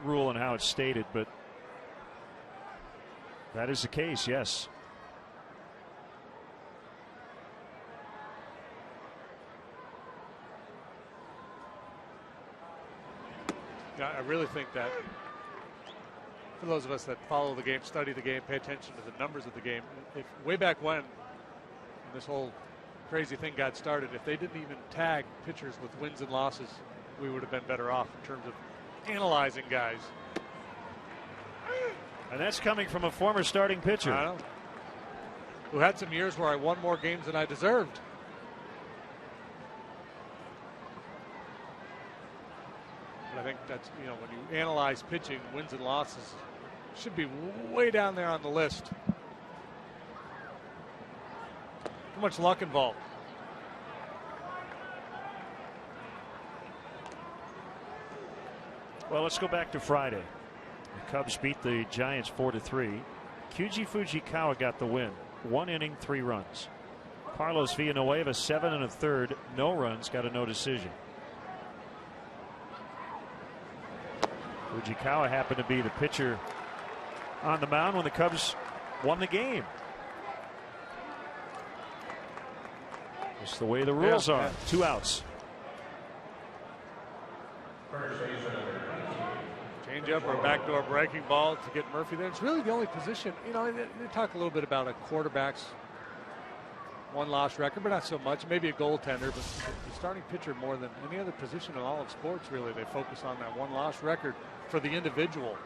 rule and how it's stated, but that is the case, yes. Yeah, I really think that for those of us that follow the game, study the game, pay attention to the numbers of the game, if way back when this whole crazy thing got started, if they didn't even tag pitchers with wins and losses, we would have been better off in terms of analyzing guys. And that's coming from a former starting pitcher. I know. Who had some years where I won more games than I deserved. But I think that's, you know, when you analyze pitching, wins and losses should be way down there on the list. Too much luck involved. Well, let's go back to Friday. The Cubs beat the Giants 4-3. Kyuji Fujikawa got the win. 1 inning, 3 runs. Carlos Villanueva, 7 1/3, no runs, got a no decision. Fujikawa happened to be the pitcher on the mound when the Cubs won the game. Just the way the rules are. 2 outs. Change up or backdoor breaking ball to get Murphy there. It's really the only position, you know, they talk a little bit about a quarterback's 1-loss record, but not so much. Maybe a goaltender, but the starting pitcher more than any other position in all of sports, really, they focus on that 1-loss record for the individual.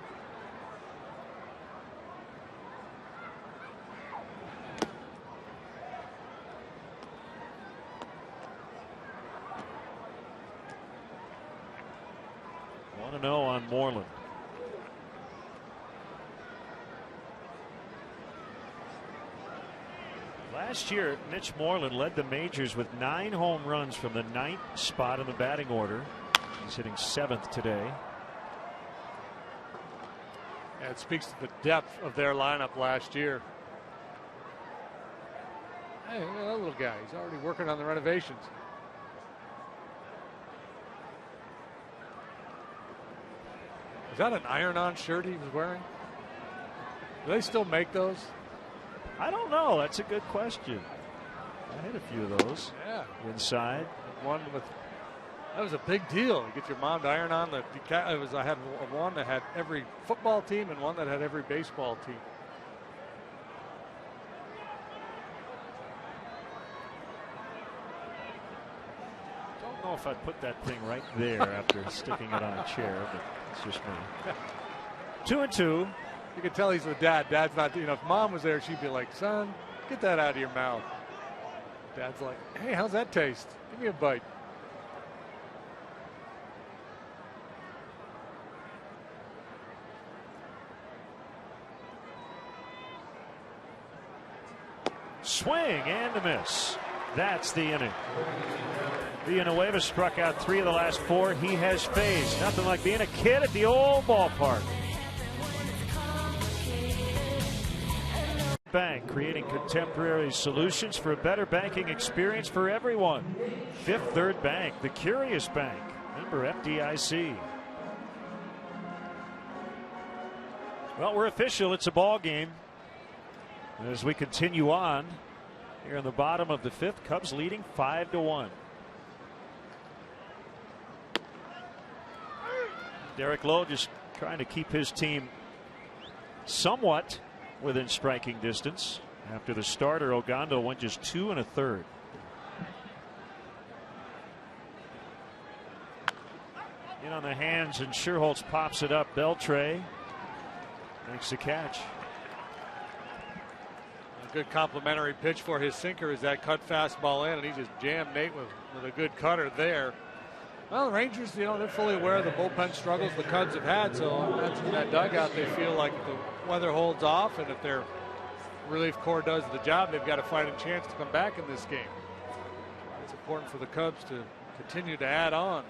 Want to know on Moreland. Last year, Mitch Moreland led the majors with 9 home runs from the 9th spot in the batting order. He's hitting 7th today. Yeah, it speaks to the depth of their lineup last year. Hey, look at that little guy. He's already working on the renovations. Is that an iron-on shirt he was wearing? Do they still make those? I don't know. That's a good question. I had a few of those. Yeah. Inside. One with, that was a big deal. You get your mom to iron on the. I had one that had every football team and one that had every baseball team. don't know if I'd put that thing right there after sticking it on a chair, but it's just me. 2-2. You can tell he's with Dad. Dad's not, if Mom was there, she'd be like, son, get that out of your mouth. Dad's like, hey, how's that taste? Give me a bite. Swing and a miss. That's the inning. Villanueva struck out 3 of the last 4 he has faced. Nothing like being a kid at the old ballpark. Bank, creating contemporary solutions for a better banking experience for everyone. Fifth Third Bank, the curious bank. Member FDIC. Well, we're official. It's a ball game. As we continue on here in the bottom of the 5th, Cubs leading 5-1. Derek Lowe just trying to keep his team somewhat within striking distance. After the starter, Ogando went just 2 1/3. In on the hands, and Sherholtz pops it up. Beltre makes the catch. A good complimentary pitch for his sinker is that cut fastball in, and he just jammed Nate with a good cutter there. Well, the Rangers, they're fully aware of the bullpen struggles the Cubs have had, so I imagine in that dugout they feel like the weather holds off, and if their relief corps does the job, they've got a fighting chance to come back in this game. It's important for the Cubs to continue to add on.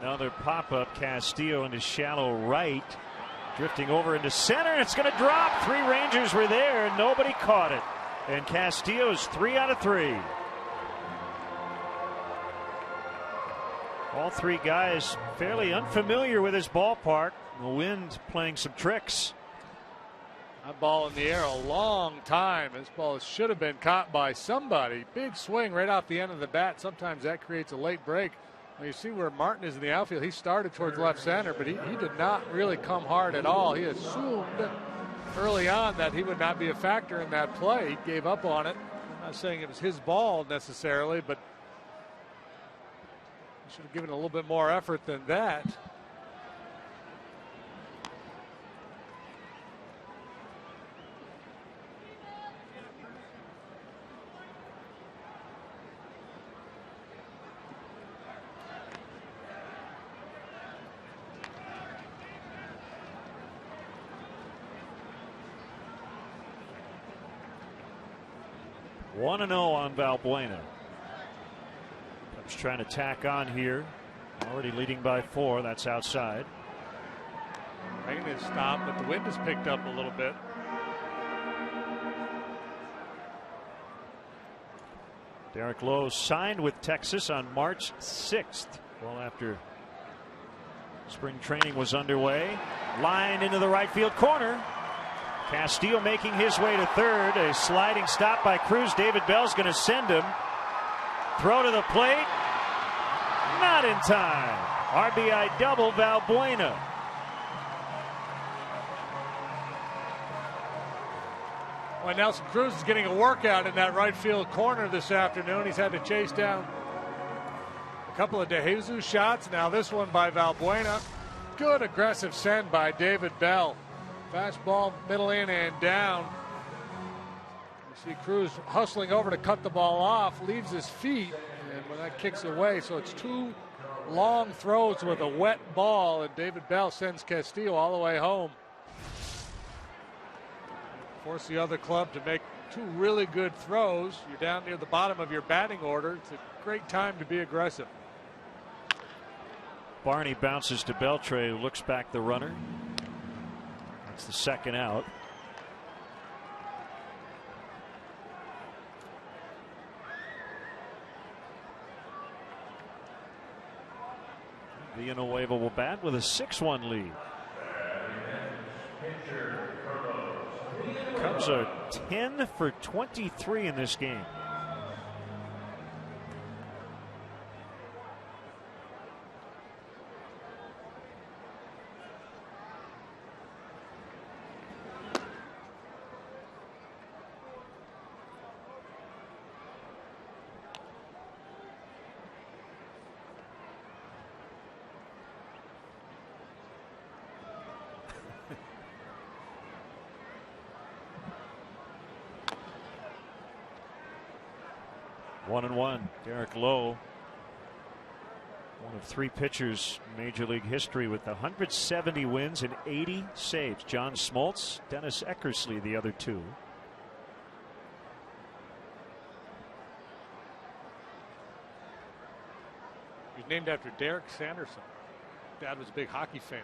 Another pop-up. Castillo into shallow right. Drifting over into center. It's going to drop. 3 Rangers were there. Nobody caught it. And Castillo's 3 out of 3. All 3 guys fairly unfamiliar with this ballpark. The wind playing some tricks. That ball in the air a long time. This ball should have been caught by somebody. Big swing right off the end of the bat. Sometimes that creates a late break. Well, you see where Martin is in the outfield. He started towards left center, but he did not really come hard at all. He assumed early on that he would not be a factor in that play. He gave up on it. I'm not saying it was his ball necessarily, but he should have given it a little bit more effort than that. One 1-0 on Valbuena. Cubs trying to tack on here. Already leading by 4. That's outside. Rain has stopped, but the wind has picked up a little bit. Derek Lowe signed with Texas on March 6th. Well, after spring training was underway. Line into the right field corner. Castillo making his way to third. A sliding stop by Cruz. David Bell's going to send him. Throw to the plate. Not in time. RBI double Valbuena. Well, Nelson Cruz is getting a workout in that right field corner this afternoon. He's had to chase down a couple of De Jesus shots. Now this one by Valbuena. Good aggressive send by David Bell. Fastball middle in and down. You see Cruz hustling over to cut the ball off, leaves his feet, and when that kicks away, so it's 2 long throws with a wet ball, and David Bell sends Castillo all the way home. Force the other club to make 2 really good throws. You're down near the bottom of your batting order. It's a great time to be aggressive. Barney bounces to Beltre, who looks back the runner. That's the second out. Villanueva will bat with a 6-1 lead. Cubs are 10 for 23 in this game. 1-1. Derek Lowe, one of 3 pitchers in Major League history with 170 wins and 80 saves. John Smoltz, Dennis Eckersley, the other 2. He's named after Derek Sanderson. Dad was a big hockey fan.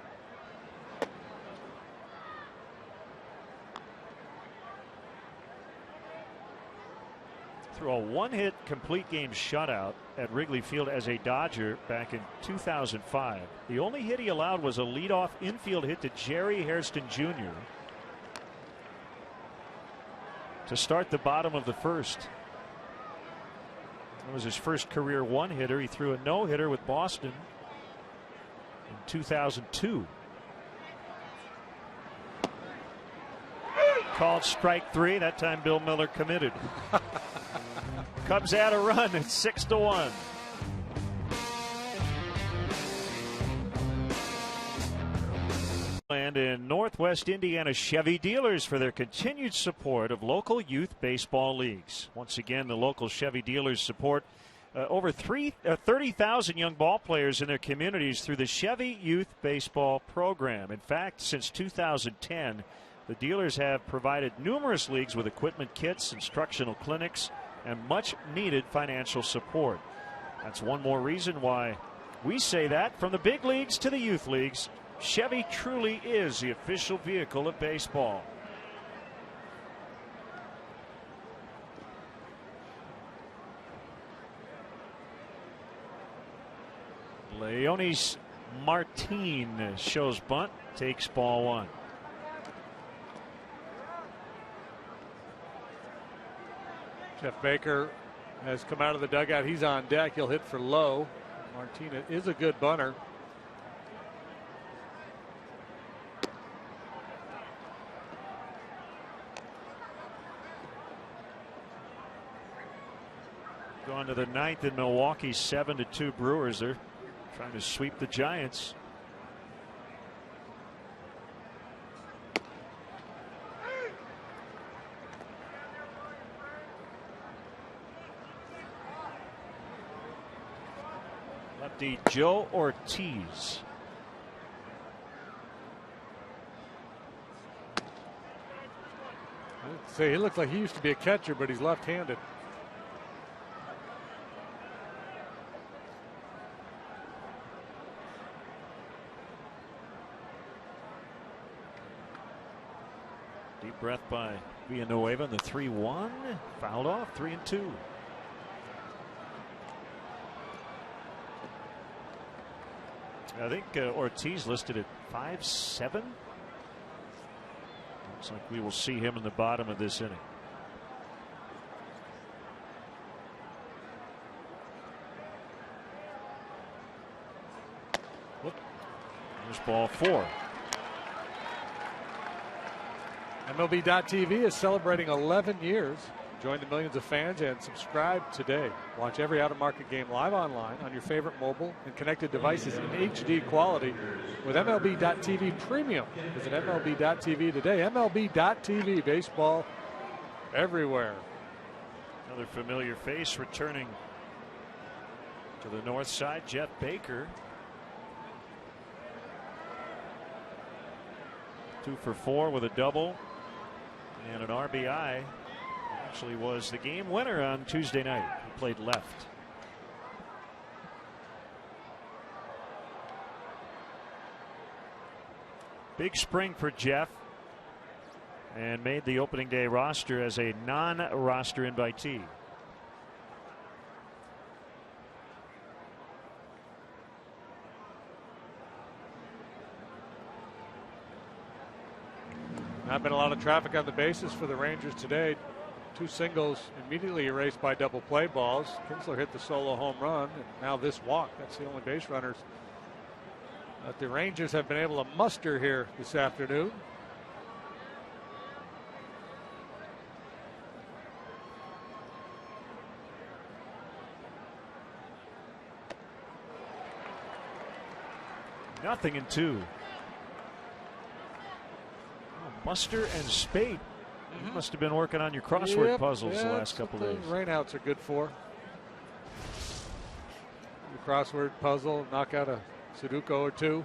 Through a 1-hit complete game shutout at Wrigley Field as a Dodger back in 2005. The only hit he allowed was a leadoff infield hit to Jerry Hairston Jr. to start the bottom of the first. That was his first career 1-hitter. He threw a no-hitter with Boston in 2002. Called strike 3. That time Bill Miller committed. Cubs add a run. It's 6-1. And in Northwest Indiana Chevy dealers for their continued support of local youth baseball leagues. Once again, the local Chevy dealers support over 30,000 young ball players in their communities through the Chevy Youth Baseball Program. In fact, since 2010, the dealers have provided numerous leagues with equipment kits, instructional clinics, and much needed financial support. That's one more reason why we say that from the big leagues to the youth leagues, Chevy truly is the official vehicle of baseball. Leonis Martin shows bunt, takes ball 1. Jeff Baker has come out of the dugout. He's on deck. He'll hit for Lowe. Martinez is a good bunter. Gone to the 9th in Milwaukee, 7-2 Brewers. They're trying to sweep the Giants. Lefty Joe Ortiz. I'd say he looked like he used to be a catcher, but he's left-handed. Deep breath by Villanueva in the 3-1. Fouled off, 3-2. I think Ortiz listed at 5'7". Looks like we will see him in the bottom of this inning. Whoop. There's ball 4. MLB.TV is celebrating 11 years. Join the millions of fans and subscribe today. Watch every out-of-market game live online on your favorite mobile and connected devices in HD quality with MLB.TV Premium. Visit MLB.TV today. MLB.TV, baseball everywhere. Another familiar face returning to the north side, Jeff Baker. 2 for 4 with a double and an RBI. Actually was the game winner on Tuesday night. He played left. Big spring for Jeff, and made the opening day roster as a non-roster invitee. Not been a lot of traffic on the bases for the Rangers today. 2 singles immediately erased by double play balls. Kinsler hit the solo home run, and now this walk. That's the only base runners that the Rangers have been able to muster here this afternoon. Nothing in 2. Muster and Spate. You must have been working on your crossword puzzles the last couple days. Rainouts are good for. crossword puzzle, knock out a Sudoku or two.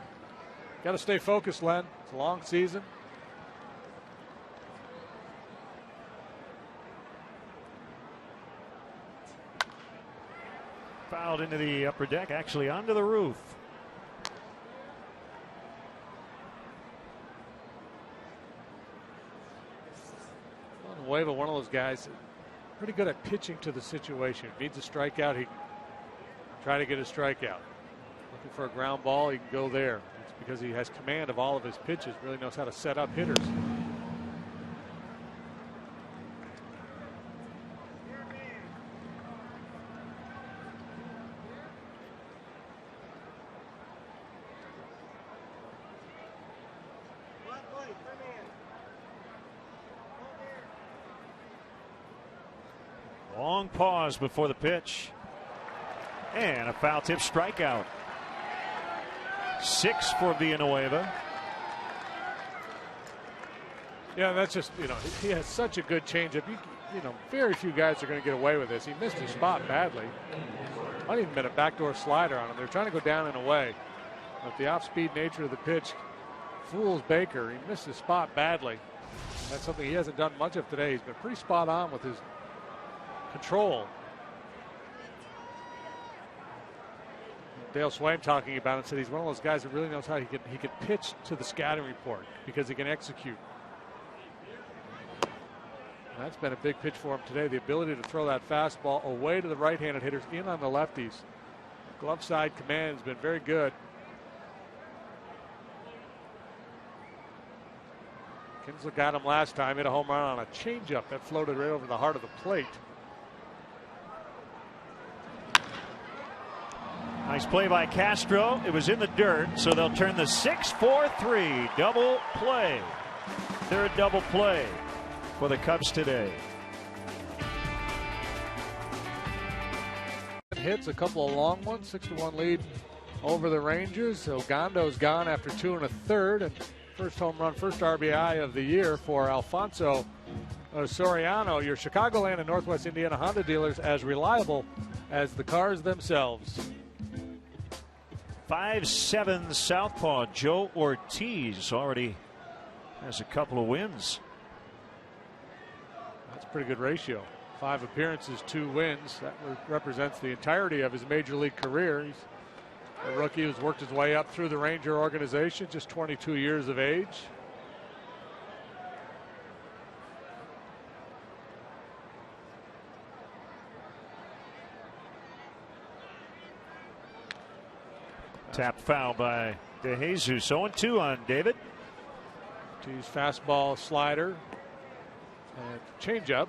Got to stay focused, Len. It's a long season. Fouled into the upper deck, actually onto the roof. Villanueva, one of those guys, pretty good at pitching to the situation. Needs a strikeout, he can try to get a strikeout. Looking for a ground ball, he can go there. It's because he has command of all of his pitches, really knows how to set up hitters. Long pause before the pitch. And a foul tip strikeout. 6 for Villanueva. Yeah, that's just, he has such a good changeup. Very few guys are going to get away with this. He missed his spot badly. Might even been a backdoor slider on him. They're trying to go down and away. But the off-speed nature of the pitch fools Baker. He missed his spot badly. That's something he hasn't done much of today. He's been pretty spot on with his control. Dale Swaim talking about it said he's one of those guys that really knows how he can pitch to the scouting report because he can execute. And that's been a big pitch for him today, the ability to throw that fastball away to the right-handed hitters, in on the lefties. Glove side command has been very good. Kinsler got him last time, hit a home run on a changeup that floated right over the heart of the plate. Nice play by Castro. It was in the dirt, so they'll turn the 6-4-3 double play. Third double play for the Cubs today. Hits, a couple of long ones, 6-1 lead over the Rangers. So Ogando's gone after 2 1/3, and first home run, first RBI of the year for Alfonso Soriano. Your Chicagoland and Northwest Indiana Honda dealers, as reliable as the cars themselves. 5'7" southpaw Joe Ortiz already has a couple of wins. That's a pretty good ratio. 5 appearances, 2 wins. That represents the entirety of his major league career. He's a rookie who's worked his way up through the Ranger organization, just 22 years of age. Tap foul by DeJesus. 0-2 on David. He's fastball, slider, and changeup.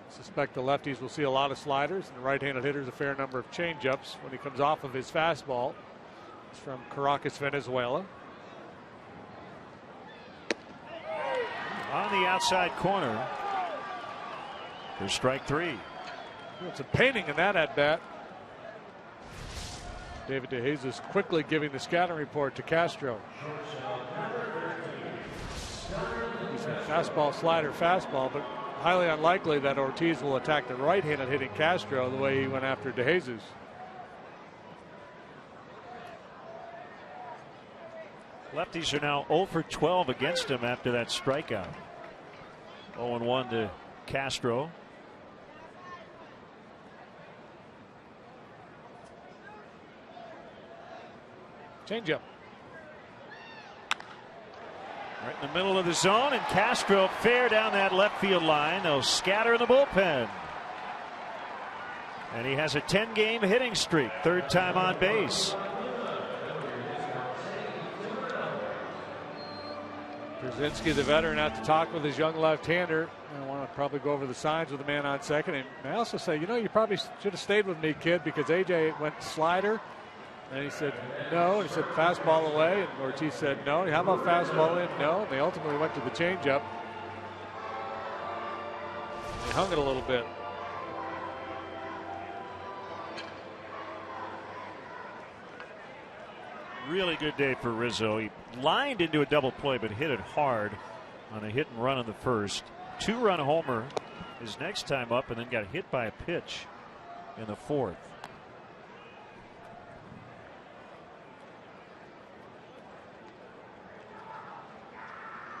Suspect the lefties will see a lot of sliders, and the right-handed hitters a fair number of changeups when he comes off of his fastball. It's from Caracas, Venezuela. On the outside corner for strike 3. It's a painting in that at bat. David DeJesus quickly giving the scouting report to Castro. He said fastball, slider, fastball, but highly unlikely that Ortiz will attack the right-handed hitting Castro the way he went after DeJesus. Lefties are now 0 for 12 against him after that strikeout. 0-1 to Castro. Changeup. Right in the middle of the zone, and Castro fair down that left field line. They'll scatter in the bullpen. And he has a 10-game hitting streak, third time on base. Brzezinski, the veteran, out to talk with his young left-hander. I want to probably go over the signs with the man on second. And I also say, you probably should have stayed with me, kid, because AJ went slider. And he said no. He said fastball away, and Ortiz said no. How about fastball in? No. And they ultimately went to the changeup. He hung it a little bit. Really good day for Rizzo. He lined into a double play, but hit it hard on a hit and run on the first. 2-run homer his next time up, and then got hit by a pitch. in the fourth.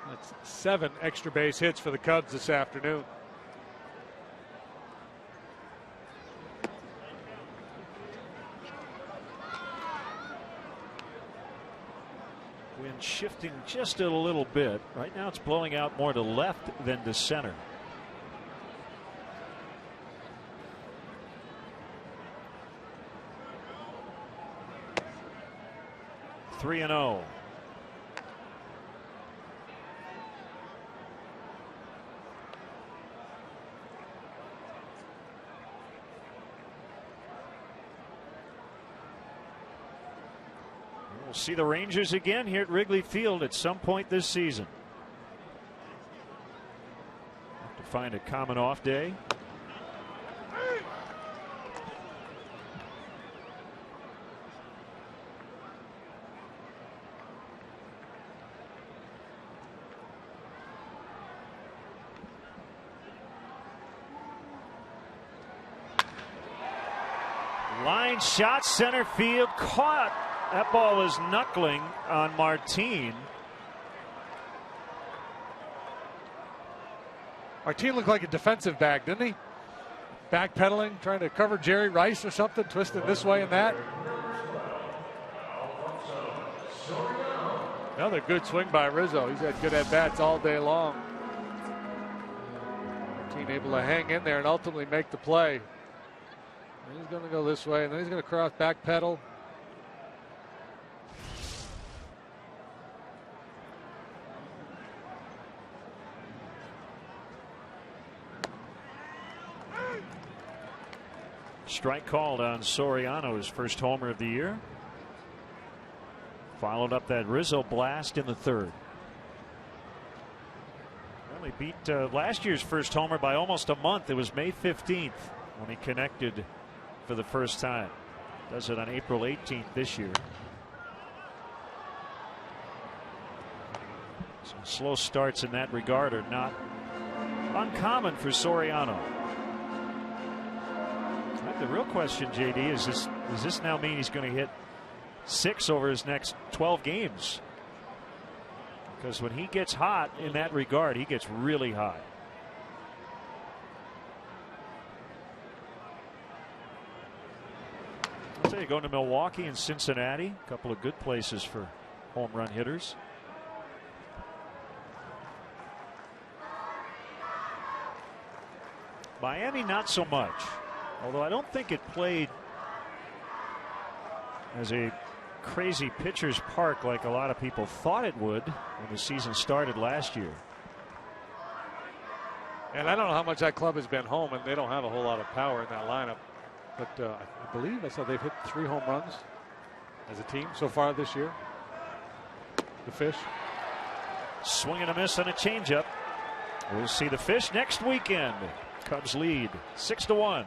That's 7 extra base hits for the Cubs this afternoon. Wind shifting just a little bit. Right now it's blowing out more to left than to center. Three and 0. We'll see the Rangers again here at Wrigley Field at some point this season. Have to find a common off day. Line shot, center field, caught. That ball was knuckling on Martin. Martin looked like a defensive back, didn't he? Backpedaling, trying to cover Jerry Rice or something, twisted this way and that. Another good swing by Rizzo. He's had good at-bats all day long. Martin able to hang in there and ultimately make the play. And he's going to go this way, and then he's going to cross back pedal. Strike called on Soriano, his first homer of the year. Followed up that Rizzo blast in the third. Well, he beat last year's first homer by almost a month. It was May 15th when he connected for the first time. Does it on April 18th this year. Some slow starts in that regard are not uncommon for Soriano. The real question, JD, is does this now mean he's going to hit 6 over his next 12 games? Because when he gets hot in that regard, he gets really high. I'll tell you, going to Milwaukee and Cincinnati, a couple of good places for home run hitters. Miami, not so much. Although I don't think it played as a crazy pitcher's park like a lot of people thought it would when the season started last year. And I don't know how much that club has been home, and they don't have a whole lot of power in that lineup. But I believe I saw they've hit 3 home runs as a team so far this year. The Fish. Swing and a miss on a changeup. We'll see the Fish next weekend. Cubs lead 6-1.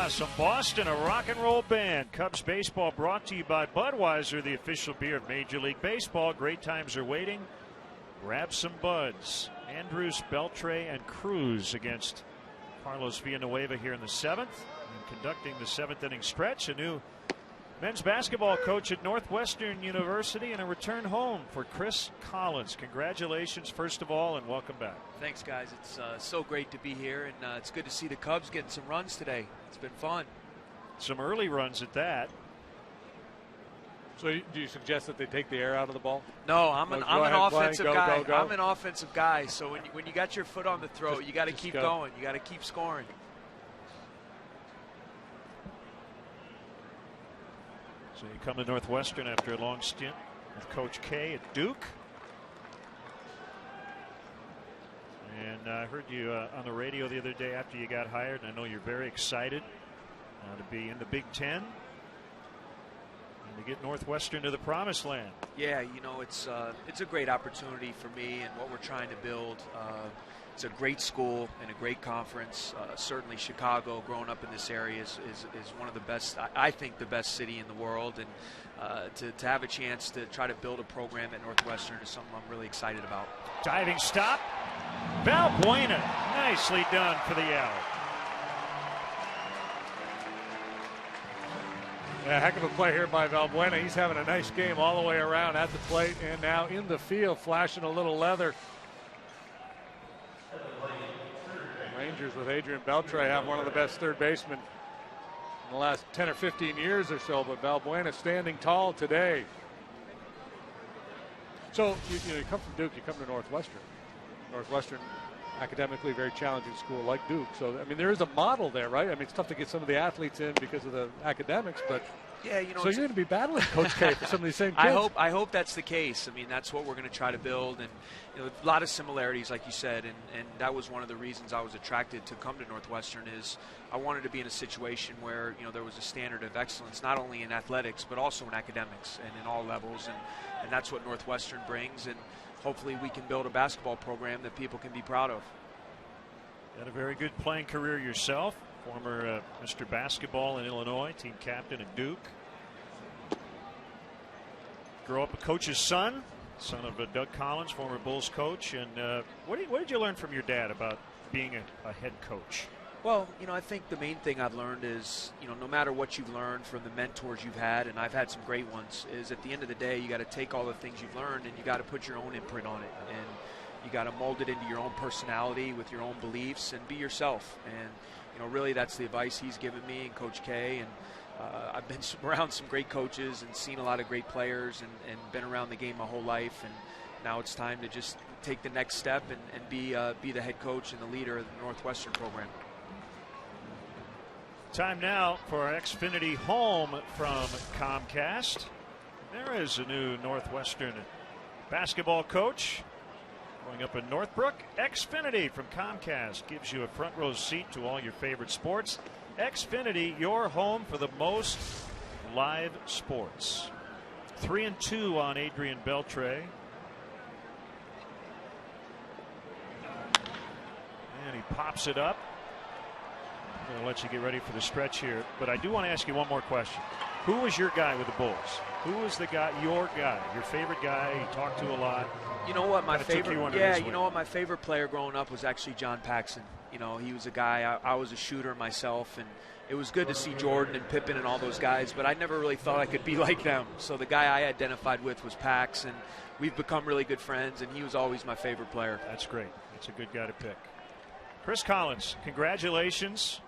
Some Boston, a rock and roll band. Cubs baseball brought to you by Budweiser, the official beer of Major League Baseball. Great times are waiting. Grab some buds. Andrews, Beltre, and Cruz against Carlos Villanueva here in the 7th. And conducting the 7th inning stretch, a new men's basketball coach at Northwestern University and a return home for Chris Collins. Congratulations, first of all, and welcome back. Thanks, guys. It's so great to be here, and it's good to see the Cubs getting some runs today. It's been fun. Some early runs at that. So do you suggest that they take the air out of the ball? No, I'm an offensive guy. Go. I'm an offensive guy. So when you got your foot on the throat, you got to keep going. You got to keep scoring. So you come to Northwestern after a long stint with Coach K at Duke. And I heard you on the radio the other day after you got hired, and I know you're very excited to be in the Big Ten and to get Northwestern to the promised land. Yeah, you know, it's a great opportunity for me and what we're trying to build. It's a great school and a great conference. Certainly Chicago, growing up in this area, is one of the best, I think the best city in the world. And to have a chance to try to build a program at Northwestern is something I'm really excited about. Diving stop. Valbuena, nicely done for the Owl. Yeah, heck of a play here by Valbuena. He's having a nice game all the way around at the plate and now in the field, flashing a little leather. Rangers with Adrian Beltre have one of the best third basemen in the last 10 or 15 years or so, but Valbuena standing tall today. So you come from Duke, you come to Northwestern. Northwestern, academically very challenging school like Duke. So, I mean, there is a model there, right? I mean, it's tough to get some of the athletes in because of the academics, but yeah, you know, so you're going to be battling Coach K for some of these same kids. I hope that's the case. I mean, that's what we're going to try to build, and you know, a lot of similarities, like you said, and that was one of the reasons I was attracted to come to Northwestern. Is I wanted to be in a situation where there was a standard of excellence, not only in athletics but also in academics and in all levels, and that's what Northwestern brings, and hopefully we can build a basketball program that people can be proud of. Had a very good playing career yourself. Former Mr. Basketball in Illinois, team captain at Duke. Grew up a coach's son of Doug Collins, former Bulls coach. And what did you learn from your dad about being a head coach? Well, I think the main thing I've learned is, no matter what you've learned from the mentors you've had, and I've had some great ones, is at the end of the day, you got to take all the things you've learned and you got to put your own imprint on it. And you got to mold it into your own personality with your own beliefs and be yourself. And, really that's the advice he's given me and Coach K. And I've been around some great coaches and seen a lot of great players and been around the game my whole life. And now it's time to just take the next step and be the head coach and the leader of the Northwestern program. Time now for our Xfinity home from Comcast. There is a new Northwestern basketball coach going up in Northbrook. Xfinity from Comcast gives you a front row seat to all your favorite sports. Xfinity, your home for the most live sports. 3-2 on Adrian Beltre. And he pops it up. I'm going to let you get ready for the stretch here, but I do want to ask you one more question. Who was your guy with the Bulls? Who was the guy, your favorite guy you talked to a lot? You know what, my favorite player growing up was actually John Paxson. He was a guy, I was a shooter myself, and it was good to see Jordan and Pippen and all those guys, but I never really thought I could be like them. So the guy I identified with was Pax, and we've become really good friends, and he was always my favorite player. That's great. That's a good guy to pick. Chris Collins, congratulations.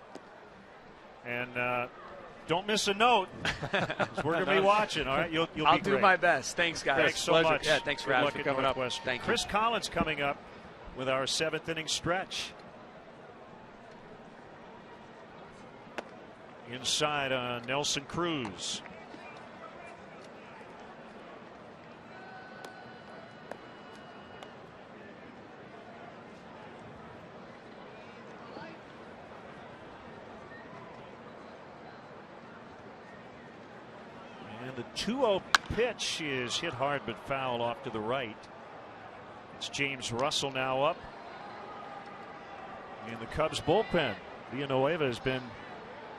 And don't miss a note. We're going to be watching, all right? You'll be great. I'll do my best. Thanks, guys. Thanks so much. Yeah, thanks for having me coming up. Thank you. Chris Collins coming up with our 7th inning stretch. Inside on Nelson Cruz. And the 2-0 pitch is hit hard but foul off to the right. It's James Russell now up. In the Cubs bullpen, Villanueva has been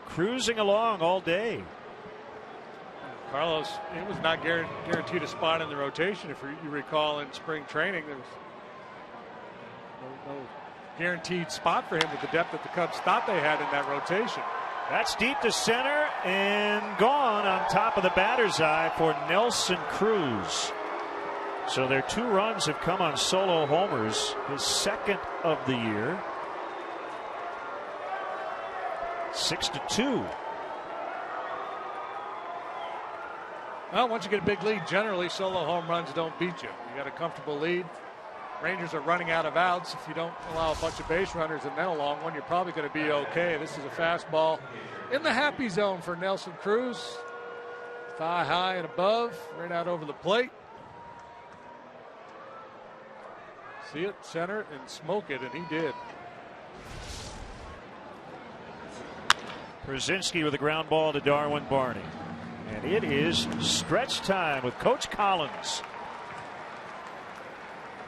cruising along all day. Carlos, it was not guaranteed a spot in the rotation. If you recall, in spring training, there was no guaranteed spot for him with the depth that the Cubs thought they had in that rotation. That's deep to center and gone on top of the batter's eye for Nelson Cruz. So their 2 runs have come on solo homers, his 2nd of the year. 6-2. Well, once you get a big lead, generally solo home runs don't beat you. You got a comfortable lead. Rangers are running out of outs. If you don't allow a bunch of base runners and then a long one, you're probably going to be okay. This is a fastball in the happy zone for Nelson Cruz. Thigh high and above, right out over the plate. See it, center, and smoke it, and he did. Brzezinski with a ground ball to Darwin Barney. And it is stretch time with Coach Collins.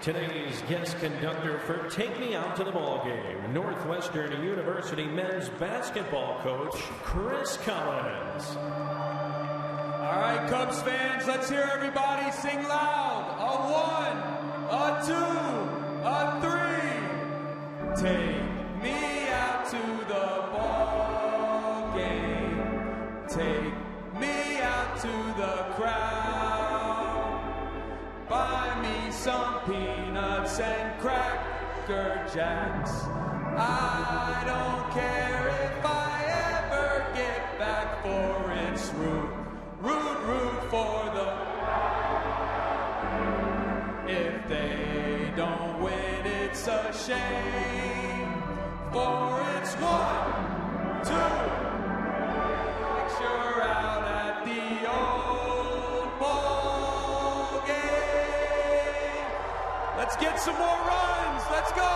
Today's guest conductor for Take Me Out to the Ball Game, Northwestern University men's basketball coach, Chris Collins. All right, Cubs fans, let's hear everybody sing loud. A 1, a 2, a 3. Take me out to the ball game. Take me out to the crowd. Buy me some peanuts and Cracker Jacks. I don't care if I ever get back, for it's root for the. If they don't win, it's a shame, for it's 1, 2. Picture out at the old ball game. Let's get some more runs. Let's go.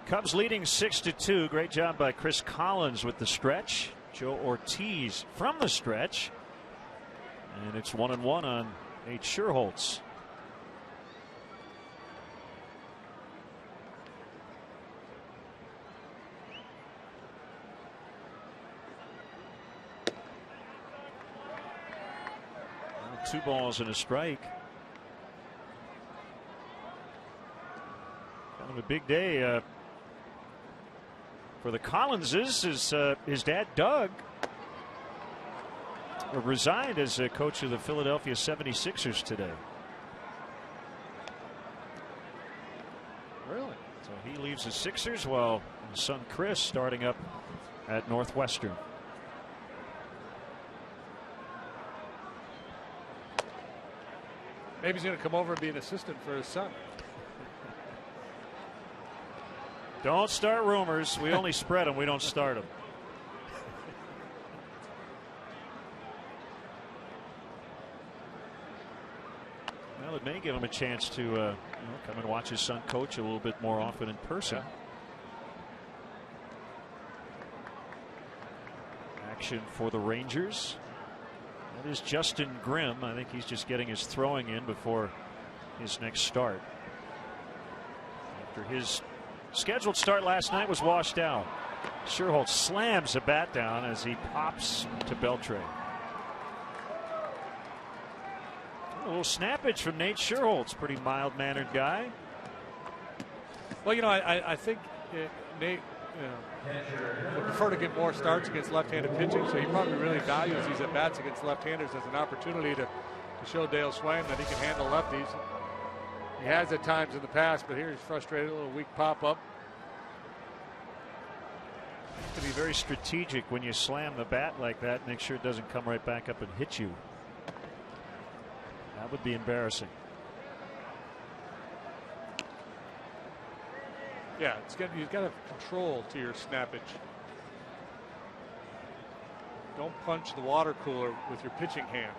Cubs leading 6-2. Great job by Chris Collins with the stretch. Joe Ortiz from the stretch. And it's 1-1 on Nate Scherholtz. Well, 2 balls and a strike. Kind of a big day for the Collinses. His dad, Doug, resigned as a coach of the Philadelphia 76ers today. Really? So he leaves the Sixers while his son Chris starting up at Northwestern. Maybe he's going to come over and be an assistant for his son. Don't start rumors. We only spread them. We don't start them. Well, it may give him a chance to come and watch his son coach a little bit more often in person. Yeah. Action for the Rangers. That is Justin Grimm. I think he's just getting his throwing in before his next start. After his scheduled start last night was washed out. Scherholtz slams a bat down as he pops to Beltre. A little snappage from Nate Scherholtz. Pretty mild-mannered guy. Well, I think Nate would prefer to get more starts against left-handed pitching, so he probably really values these at-bats against left-handers as an opportunity to show Dale Swaim that he can handle lefties. He has at times in the past, but here he's frustrated, a little weak pop-up. You have to be very strategic when you slam the bat like that. Make sure it doesn't come right back up and hit you. That would be embarrassing. Yeah, you've got to have control to your snappage. Don't punch the water cooler with your pitching hand.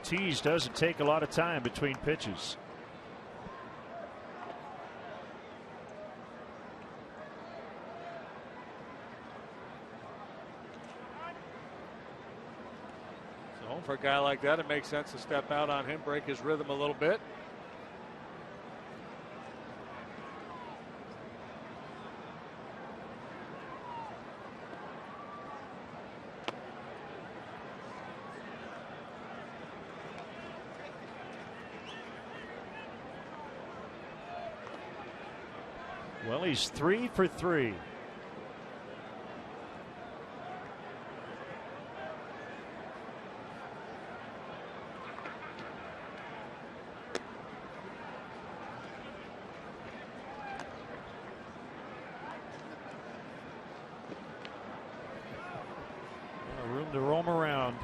Ortiz doesn't take a lot of time between pitches. So for a guy like that, it makes sense to step out on him, break his rhythm a little bit. Well, he's 3 for 3. begin to roam around.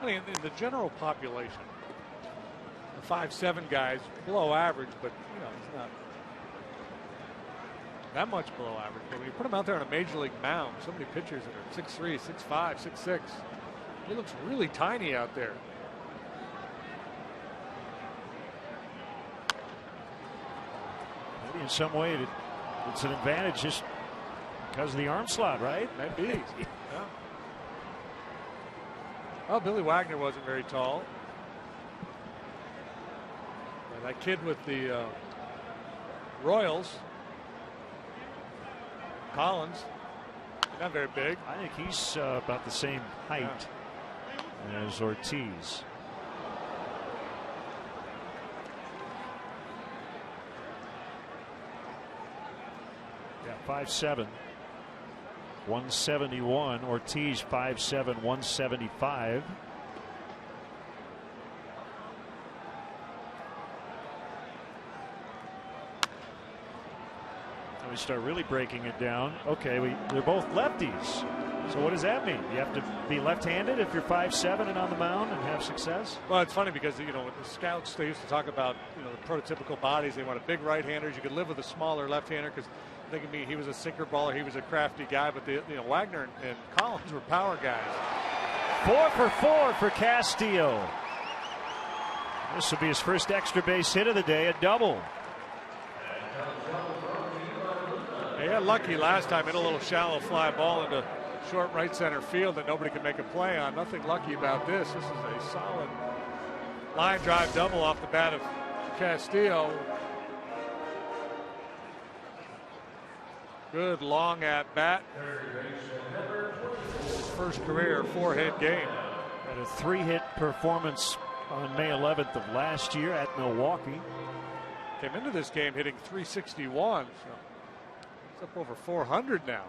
I mean, in the general population, the 5'7" guys below average, but you know, it's not that much below average. But when you put him out there on a major league mound, so many pitchers that are 6'3", 6'5", 6'6", he looks really tiny out there. Maybe in some way it's an advantage just because of the arm slot, right? Maybe. Yeah. Well, Billy Wagner wasn't very tall. And that kid with the Royals, Collins, not very big. I think he's about the same height as Ortiz. Yeah, 5'7", 171. Ortiz 5'7", 175. We start really breaking it down. Okay, they're both lefties. So what does that mean? You have to be left-handed if you're 5'7" and on the mound and have success? Well, it's funny because, you know, with the scouts, they used to talk about, you know, the prototypical bodies. They wanted big right-handers. You could live with a smaller left-hander because they could be, he was a sinker baller, he was a crafty guy, but you know, Wagner and Collins were power guys. 4 for 4 for Castillo. This will be his first extra base hit of the day, a double. He got lucky last time, hit a little shallow fly ball into short right center field that nobody could make a play on. Nothing lucky about this. This is a solid line drive double off the bat of Castillo. Good long at bat. His first career 4-hit game. Had a 3-hit performance on May 11th of last year at Milwaukee. Came into this game hitting .361. So it's up over 400 now.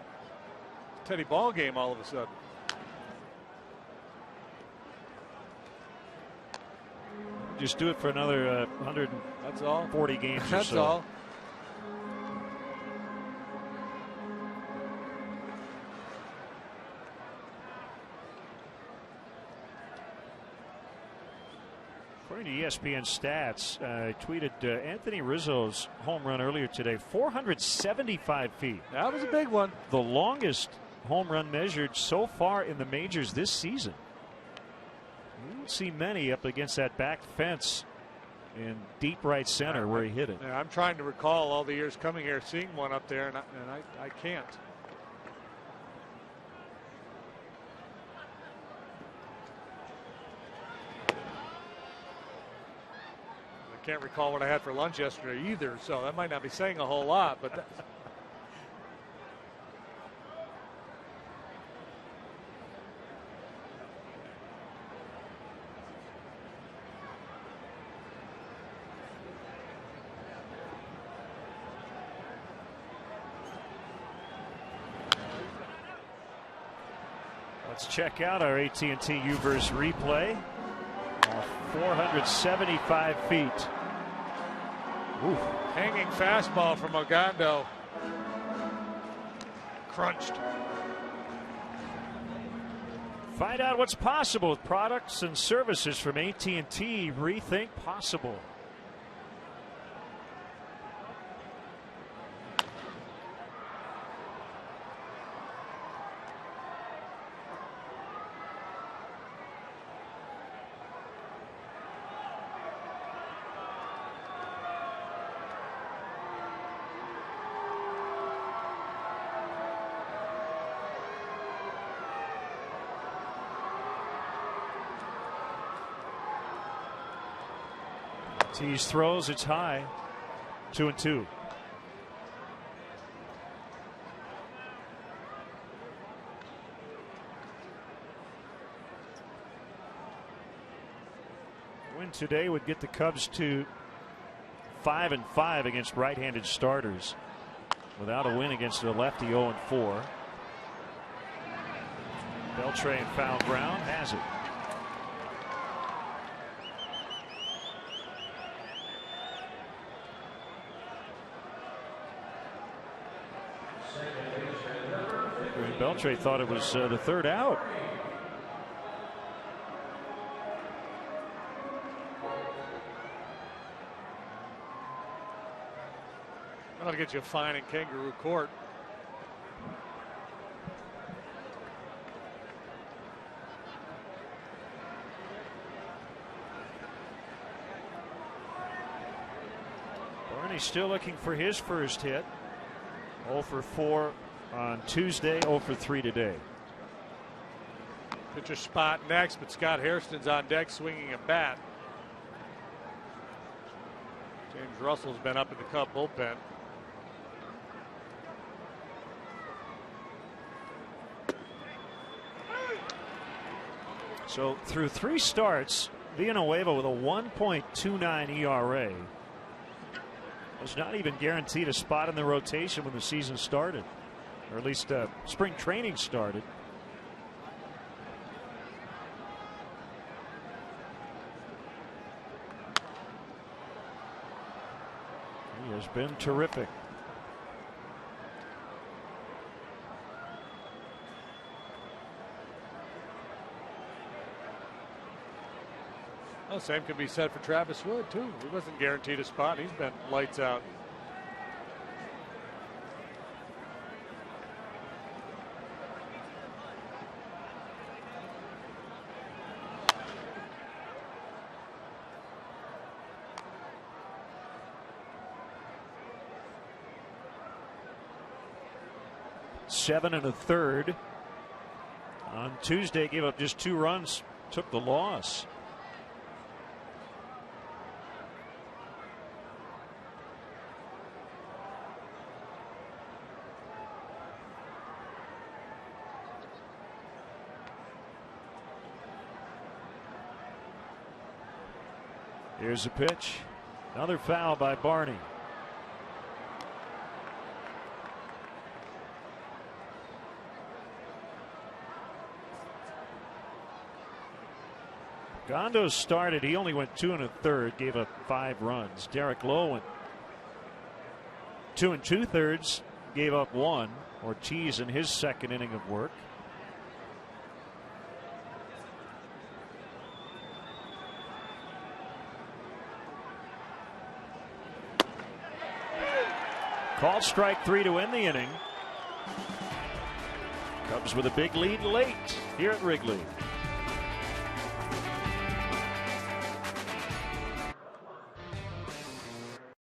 Teddy ball game all of a sudden. Just do it for another 140 That's all. games. That's or so. all. According to ESPN stats, I tweeted Anthony Rizzo's home run earlier today, 475 feet. That was a big one. The longest home run measured so far in the majors this season. You don't see many up against that back fence in deep right center where he hit it. Yeah, I'm trying to recall all the years coming here, seeing one up there, and I can't. I can't recall what I had for lunch yesterday either, so that might not be saying a whole lot, but that's... Let's check out our AT&T Uverse replay. 475 feet. Ooh. Hanging fastball from Ogando. Crunched. Find out what's possible with products and services from AT&T. Rethink possible. Tees throws, it's high. 2-2. Win today would get the Cubs to 5-5 against right-handed starters. Without a win against a lefty, 0-4. Beltre and foul ground has it. Beltre thought it was the third out. That'll get you a fine in Kangaroo Court. Barney still looking for his first hit. 0 for 4 on Tuesday, 0 for 3 today. Pitcher spot next, but Scott Hairston's on deck swinging a bat. James Russell's been up in the Cub bullpen. So through 3 starts, Villanueva with a 1.29 ERA was not even guaranteed a spot in the rotation when the season started, or at least spring training started. He has been terrific. Well, same can be said for Travis Wood, too. He wasn't guaranteed a spot. He's been lights out. Seven and a third. On Tuesday, gave up just 2 runs, took the loss. Here's a pitch. Another foul by Barney. Gondo started. He only went 2 1/3, gave up 5 runs. Derek Lowe went 2 2/3, gave up 1. Ortiz in his second inning of work. Called strike 3 to end the inning. Cubs with a big lead late here at Wrigley.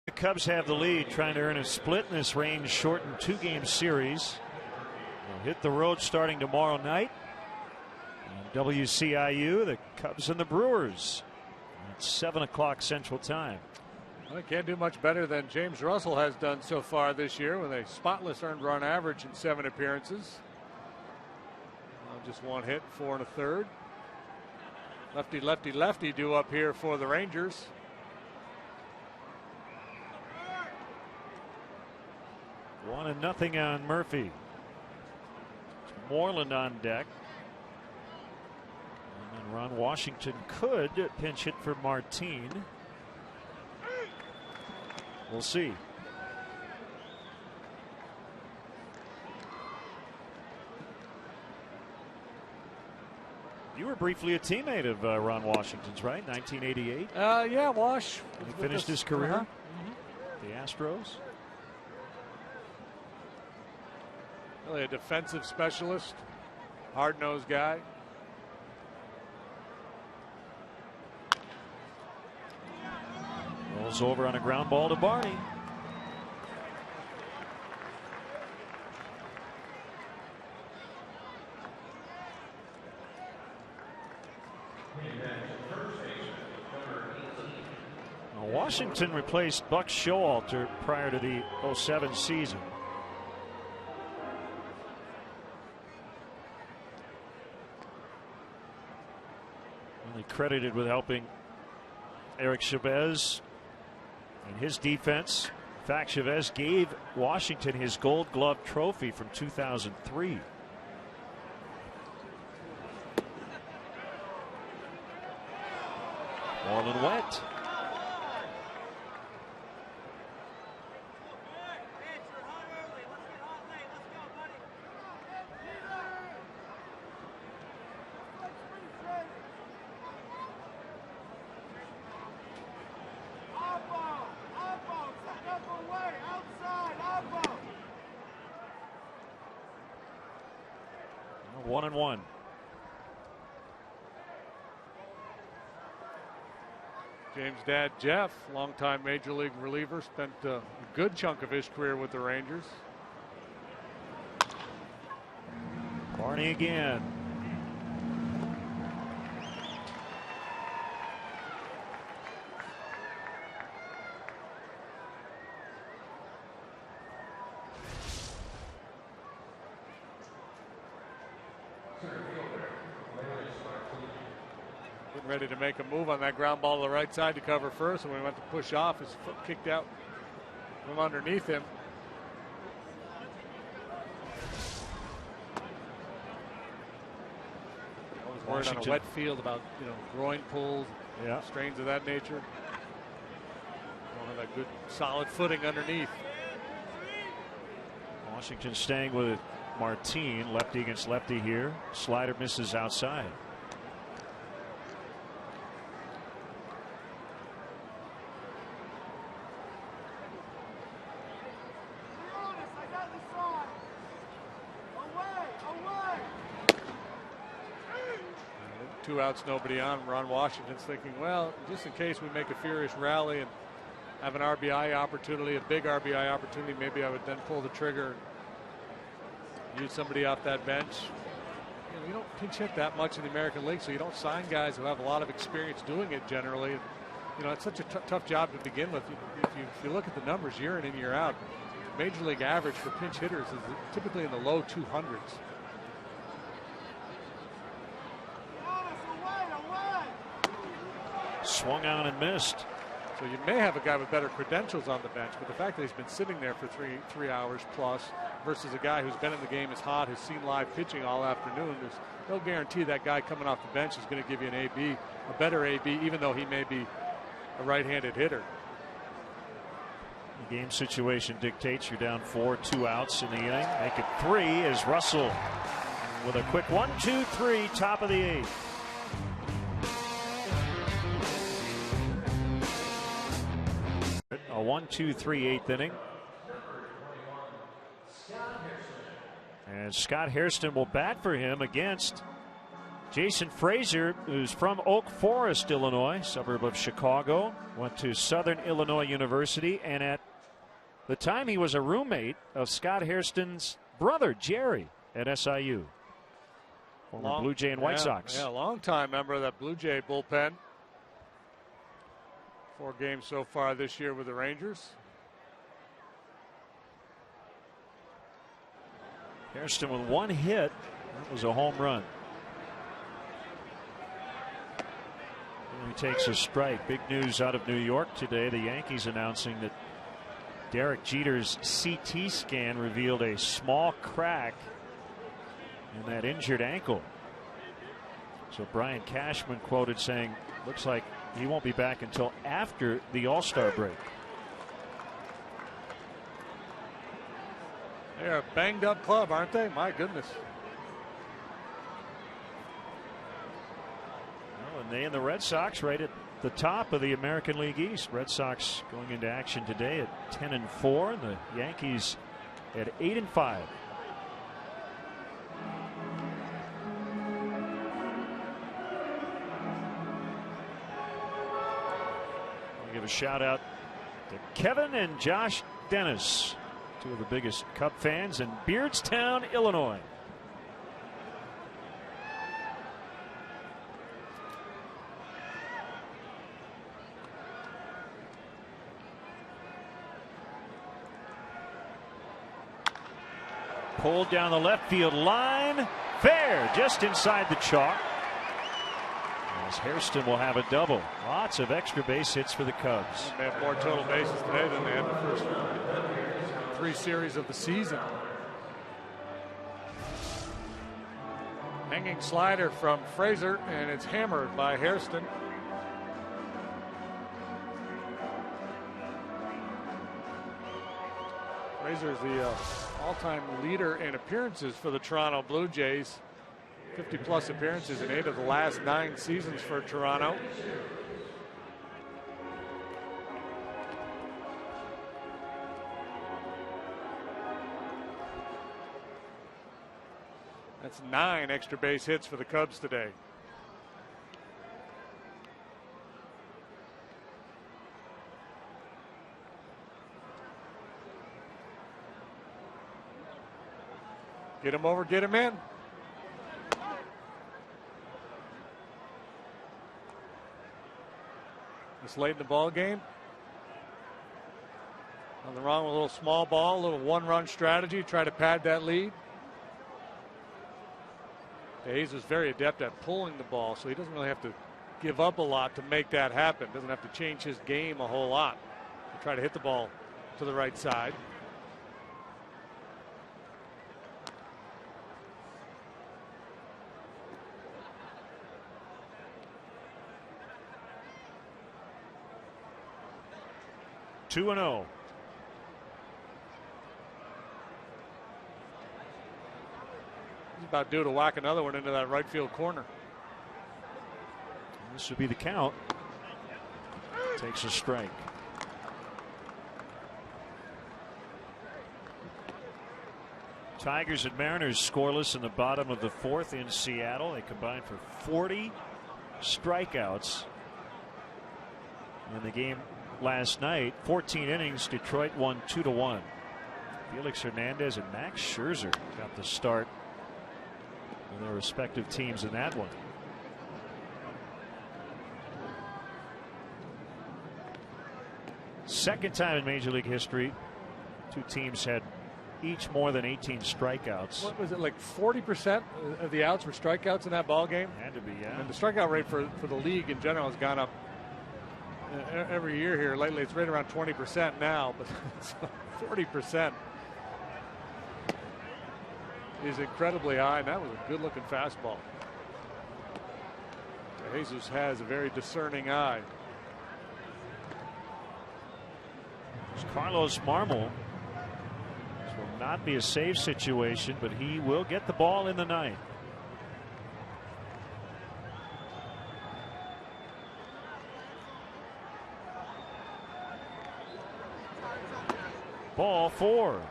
The Cubs have the lead, trying to earn a split in this rain-shortened 2-game series. They'll hit the road starting tomorrow night. And WCIU, the Cubs and the Brewers at 7 o'clock Central Time. Well, can't do much better than James Russell has done so far this year with a spotless earned run average in 7 appearances. Just 1 hit, 4 1/3. Lefty, lefty, lefty due up here for the Rangers. One and nothing on Murphy. Moreland on deck. And then Ron Washington could pinch hit for Martine. We'll see. You were briefly a teammate of Ron Washington's, right? 1988. Yeah, Wash. He finished his career. Uh-huh. The Astros. Really a defensive specialist, hard-nosed guy. Rolls over on a ground ball to Barney. Now, Washington replaced Buck Showalter prior to the 07 season. Only credited with helping Eric Chavez and his defense. In fact, Chavez gave Washington his Gold Glove trophy from 2003. Moreland wet. 1-1. James' dad, Jeff, longtime Major League reliever, spent a good chunk of his career with the Rangers. Barney again. Getting ready to make a move on that ground ball to the right side to cover first, and when he went to push off, his foot kicked out from underneath him. Always worried on a wet field about, groin pulls, strains of that nature. Don't have that good solid footing underneath. Washington staying with Martin, lefty against lefty here. Slider misses outside. Two outs, nobody on. Ron Washington's thinking, well, just in case we make a furious rally and have an RBI opportunity, a big RBI opportunity, maybe I would then pull the trigger and use somebody off that bench. You don't pinch hit that much in the American League, so you don't sign guys who have a lot of experience doing it generally. It's such a tough job to begin with. If you look at the numbers year in and year out, Major League average for pinch hitters is typically in the low 200s. Swung on and missed. So you may have a guy with better credentials on the bench, but the fact that he's been sitting there for three hours plus versus a guy who's been in the game, is hot, has seen live pitching all afternoon, there's no guarantee that guy coming off the bench is going to give you an AB, a better AB, even though he may be a right-handed hitter. The game situation dictates you're down 4, 2 outs in the inning. Make it 3 as Russell with a quick 1-2-3, top of the 8th. A 1-2-3 8th inning. And Scott Hairston will bat for him against Jason Frazier, who's from Oak Forest, Illinois, suburb of Chicago. Went to Southern Illinois University, and at the time he was a roommate of Scott Hairston's brother, Jerry, at SIU. Former Blue Jay and White Sox. Yeah, long-time member of that Blue Jay bullpen. 4 games so far this year with the Rangers. Hairston with 1 hit. That was a home run. And he takes a strike. Big news out of New York today. The Yankees announcing that Derek Jeter's CT scan revealed a small crack in that injured ankle. So Brian Cashman quoted saying, looks like he won't be back until after the All-Star break. They're a banged up club, aren't they? My goodness. Well, and they and the Red Sox right at the top of the American League East. Red Sox going into action today at 10-4, and the Yankees at 8-5. Give a shout out to Kevin and Josh Dennis, 2 of the biggest Cub fans in Beardstown, Illinois. Pulled down the left field line, fair, just inside the chalk. Hairston will have a double. Lots of extra base hits for the Cubs. They have more total bases today than they had the first 3 series of the season. Hanging slider from Frazier, and it's hammered by Hairston. Frazier is the all-time leader in appearances for the Toronto Blue Jays. 50-plus appearances in 8 of the last 9 seasons for Toronto. That's 9 extra base hits for the Cubs today. Get him over, get him in. This late in the ball game. Nothing wrong with a little small ball, a little one-run strategy, try to pad that lead. Hayes is very adept at pulling the ball, so he doesn't really have to give up a lot to make that happen. Doesn't have to change his game a whole lot to try to hit the ball to the right side. Two and 0. He's about due to whack another one into that right field corner. This would be the count. Takes a strike. Tigers and Mariners scoreless in the bottom of the 4th in Seattle. They combined for 40 strikeouts in the game last night. 14 innings. Detroit won 2-1. Felix Hernandez and Max Scherzer got the start in their respective teams in that one. Second time in Major League history, two teams had each more than 18 strikeouts. What was it, like 40% of the outs were strikeouts in that ball game? Had to be, yeah. And the strikeout rate for the league in general has gone up every year here lately. It's right around 20% now, but 40% is incredibly high, and that was a good-looking fastball. Jesus has a very discerning eye. Carlos Marmol. This will not be a safe situation, but he will get the ball in the ninth. Ball 4.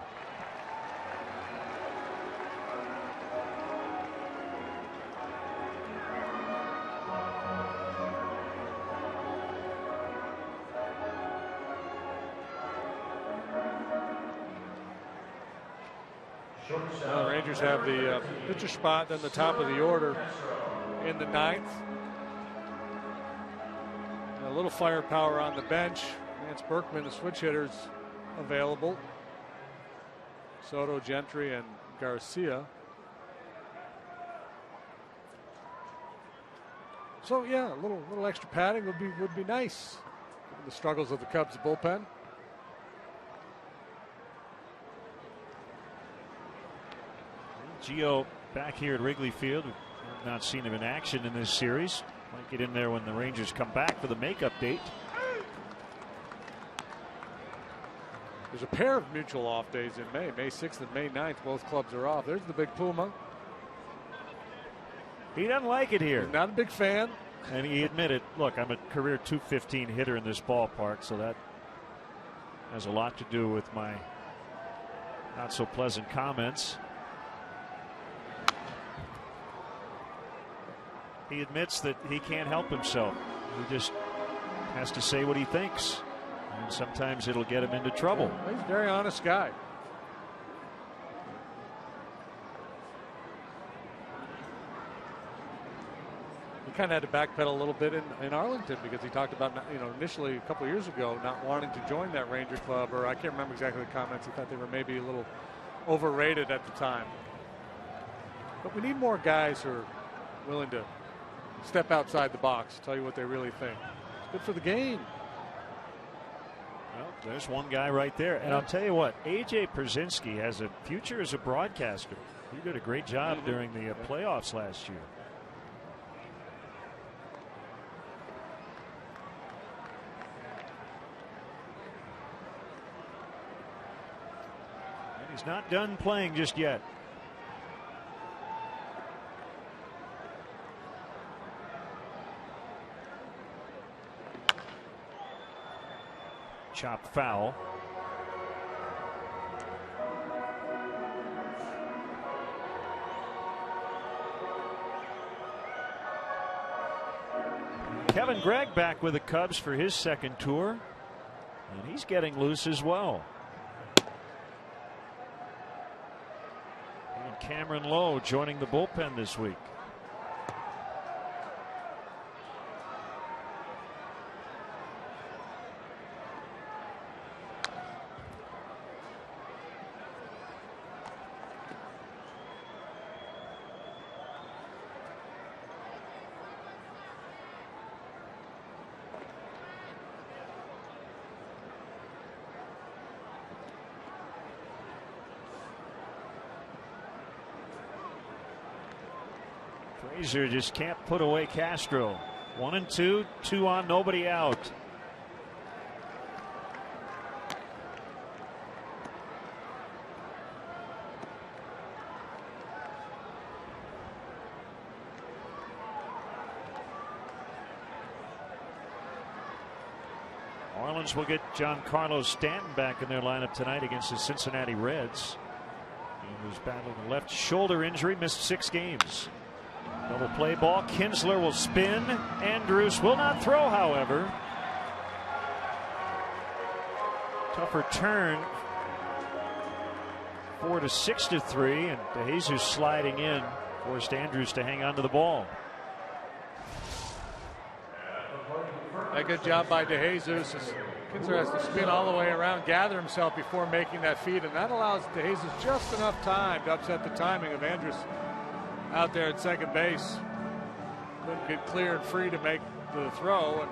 The Rangers have the pitcher spot in the top of the order in the ninth. And a little firepower on the bench. Lance Berkman, the switch hitters, available. Soto, Gentry, and Garcia. So yeah, a little extra padding would be nice. Given the struggles of the Cubs bullpen. Gio back here at Wrigley Field. We've not seen him in action in this series. Might get in there when the Rangers come back for the makeup date. There's a pair of mutual off days in May. May 6th and May 9th. Both clubs are off. There's the big Puma. He doesn't like it here. He's not a big fan. And he admitted, look, I'm a career .215 hitter in this ballpark, so that has a lot to do with my not so pleasant comments. He admits that he can't help himself. He just has to say what he thinks. And sometimes it'll get him into trouble. He's a very honest guy. He kind of had to backpedal a little bit in Arlington because he talked about, initially a couple of years ago not wanting to join that Ranger club, or I can't remember exactly the comments. He thought they were maybe a little overrated at the time. But we need more guys who are willing to step outside the box, tell you what they really think. It's good for the game. Well, there's one guy right there. And I'll tell you what, A.J. Pierzynski has a future as a broadcaster. He did a great job during the playoffs last year. And he's not done playing just yet. Chopped foul. Kevin Gregg back with the Cubs for his second tour, and he's getting loose as well. And Cameron Lowe joining the bullpen this week. Frazier just can't put away Castro. 1-2, 2 on, nobody out. Marlins will get Giancarlo Stanton back in their lineup tonight against the Cincinnati Reds. He was battling a left shoulder injury, missed 6 games. Double play ball. Kinsler will spin. Andrus will not throw, however. Tougher turn. 4-6-3, and DeJesus sliding in forced Andrus to hang on to the ball. A good job by DeJesus. Kinsler has to spin all the way around, gather himself before making that feed, and that allows DeJesus just enough time to upset the timing of Andrus out there at second base. Couldn't get clear and free to make the throw, and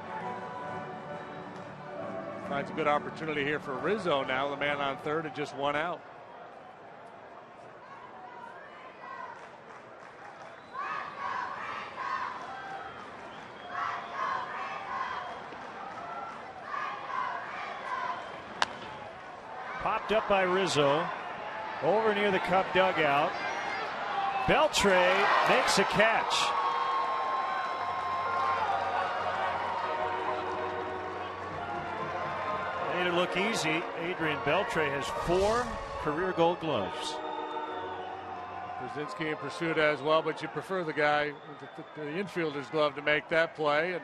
finds a good opportunity here for Rizzo now, the man on third, and just 1 out. Popped up by Rizzo. Over near the Cub dugout. Beltre makes a catch. Made it look easy. Adrian Beltre has 4 career Gold Gloves. Brzezinski in pursuit as well, but you prefer the guy with the infielder's glove to make that play, and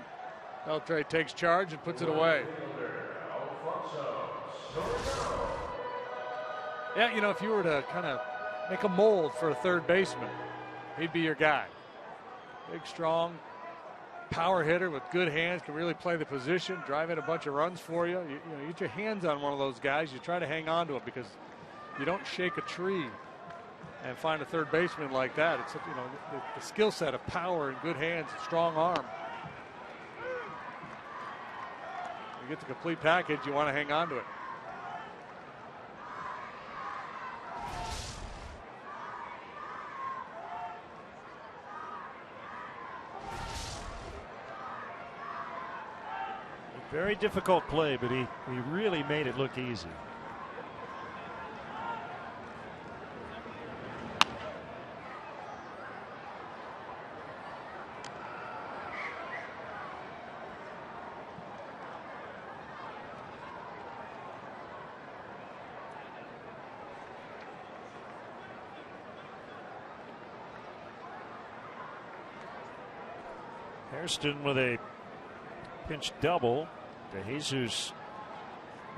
Beltre takes charge and puts it away. Yeah, you know, if you were to kind of make a mold for a third baseman, he'd be your guy. Big, strong, power hitter with good hands, can really play the position, drive in a bunch of runs for you. You know, you get your hands on one of those guys, you try to hang on to him, because you don't shake a tree and find a third baseman like that. It's, you know, the skill set of power and good hands and strong arm. You get the complete package, you want to hang on to it. Very difficult play, but he really made it look easy. Hairston with a pinch double. DeJesus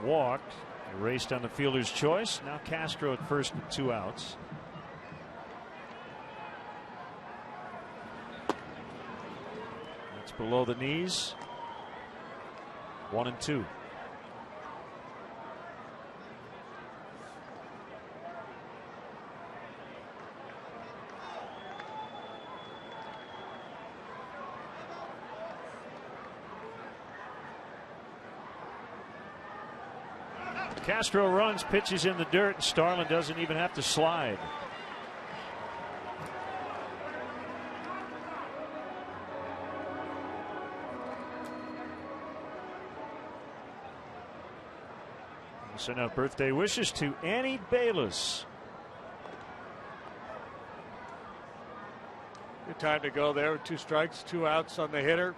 walked, erased on the fielder's choice. Now Castro at first with 2 outs. That's below the knees. 1-2. Castro runs, pitches in the dirt, and Starlin doesn't even have to slide. We'll send out birthday wishes to Annie Bayless. Good time to go there with 2 strikes, 2 outs on the hitter.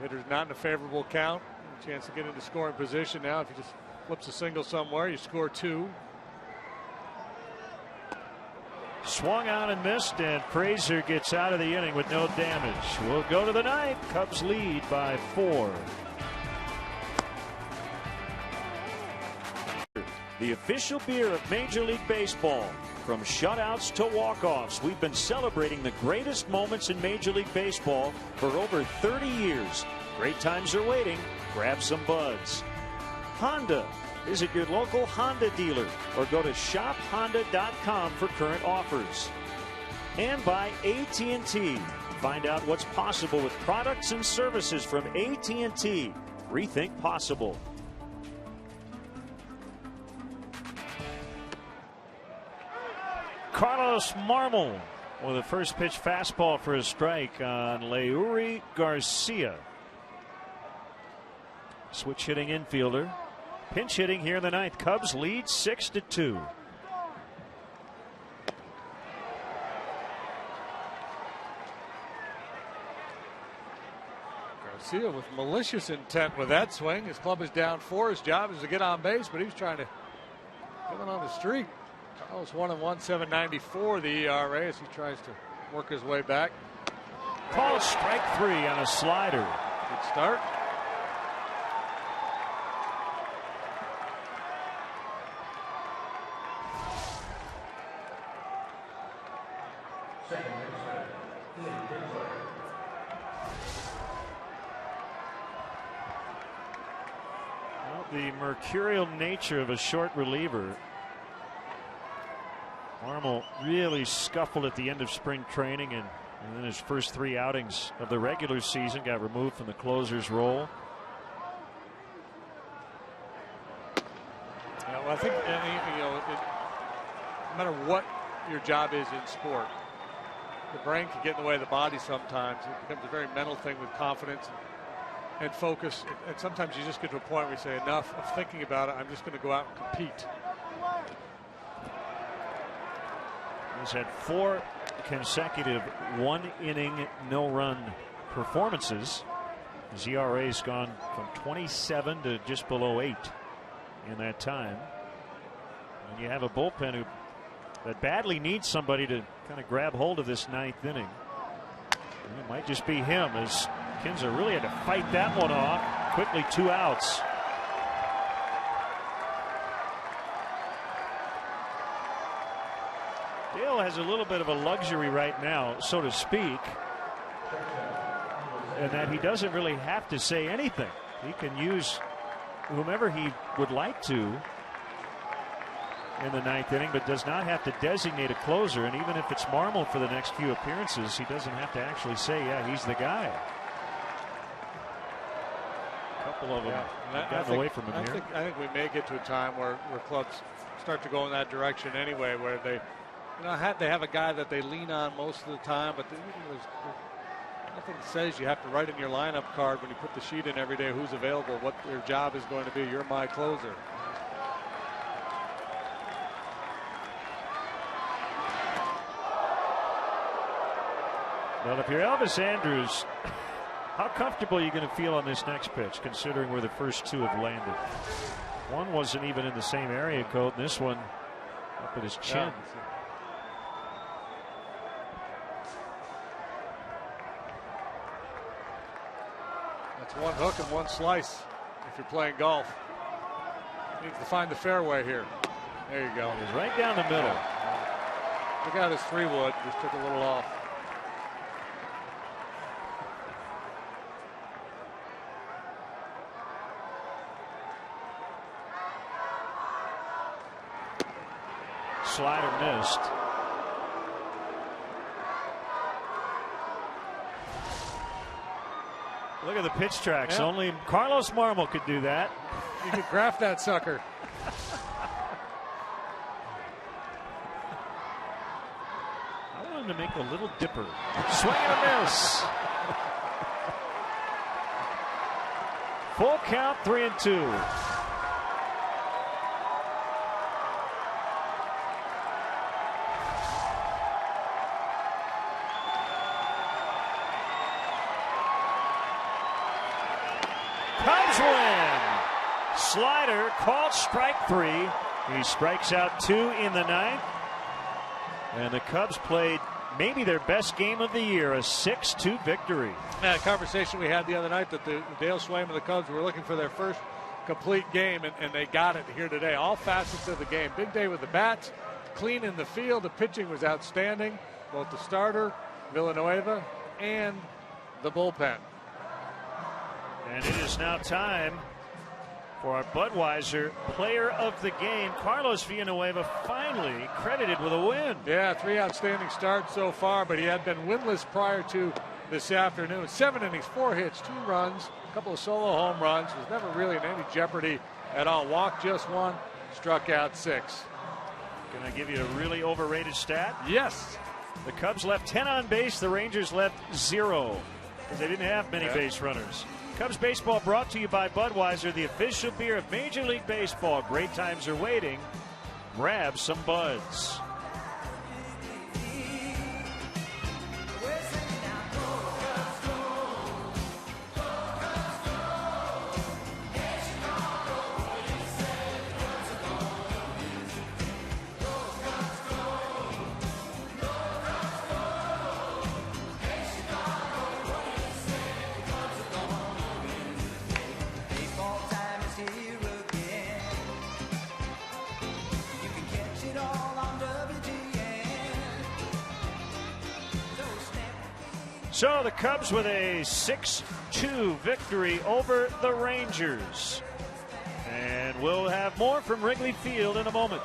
Hitter's not in a favorable count. A chance to get into scoring position now. If he just flips a single somewhere, you score 2. Swung on and missed, and Frazier gets out of the inning with no damage. We'll go to the ninth. Cubs lead by 4. The official beer of Major League Baseball. From shutouts to walk-offs, we've been celebrating the greatest moments in Major League Baseball for over 30 years. Great times are waiting. Grab some buds. Honda. Visit your local Honda dealer or go to shophonda.com for current offers. And by AT&T. Find out what's possible with products and services from AT&T. Rethink possible. Carlos Marmol with a first pitch fastball for a strike on Leury Garcia. Switch hitting infielder. Pinch hitting here in the ninth. Cubs lead 6-2. Garcia with malicious intent with that swing. His club is down 4. His job is to get on base, but he's trying to get it on the street. Carlos 1-1, 7.94 the ERA as he tries to work his way back. Called strike 3 on a slider. Good start. The mercurial nature of a short reliever. Marmol really scuffled at the end of spring training, and then his first 3 outings of the regular season got removed from the closer's role. Yeah, well, I think no matter what your job is in sport, the brain can get in the way of the body sometimes. It becomes a very mental thing with confidence and focus. And sometimes you just get to a point where you say, enough of thinking about it. I'm just going to go out and compete. He's had 4 consecutive 1-inning no-run performances. His ERA's gone from 27 to just below 8 in that time. And you have a bullpen that badly needs somebody to kind of grab hold of this 9th inning. And it might just be him, as Kinzer really had to fight that one off. Quickly 2 outs. Dale has a little bit of a luxury right now, so to speak, in that he doesn't really have to say anything. He can use whomever he would like to in the 9th inning, but does not have to designate a closer. And even if it's Marmol for the next few appearances, he doesn't have to actually say, yeah, he's the guy. A couple of them have gotten away from him here. I think we may get to a time where clubs start to go in that direction anyway, where they have a guy that they lean on most of the time, but there's nothing says you have to write in your lineup card when you put the sheet in every day who's available, what their job is going to be. You're my closer. Well, if you're Elvis Andrus, how comfortable are you going to feel on this next pitch, considering where the first 2 have landed? One wasn't even in the same area code, and this one up at his chin. Yeah. That's 1 hook and 1 slice if you're playing golf. You need to find the fairway here. There you go. He's right down the middle. Look out his 3-wood. Just took a little off. Slider missed. Look at the pitch tracks. Yeah. Only Carlos Marmol could do that. You could graft that sucker. I want him to make a little dipper. Swing and a miss. Full count, 3-2. Cubs win. Slider called strike 3. He strikes out 2 in the 9th. And the Cubs played maybe their best game of the year, a 6-2 victory. Yeah, a conversation we had the other night that the Dale Swaim and the Cubs were looking for their first complete game, and they got it here today. All facets of the game. Big day with the bats, clean in the field. The pitching was outstanding, both the starter, Villanueva, and the bullpen. And it is now time for our Budweiser Player of the Game. Carlos Villanueva finally credited with a win. Yeah, 3 outstanding starts so far, but he had been winless prior to this afternoon. 7 innings, 4 hits, 2 runs, a couple of solo home runs. Was never really in any jeopardy at all. Walked just 1, struck out 6. Can I give you a really overrated stat? Yes. The Cubs left 10 on base. The Rangers left 0 because they didn't have many base runners. Cubs baseball brought to you by Budweiser, the official beer of Major League Baseball. Great times are waiting. Grab some Buds. So the Cubs with a 6-2 victory over the Rangers. And we'll have more from Wrigley Field in a moment.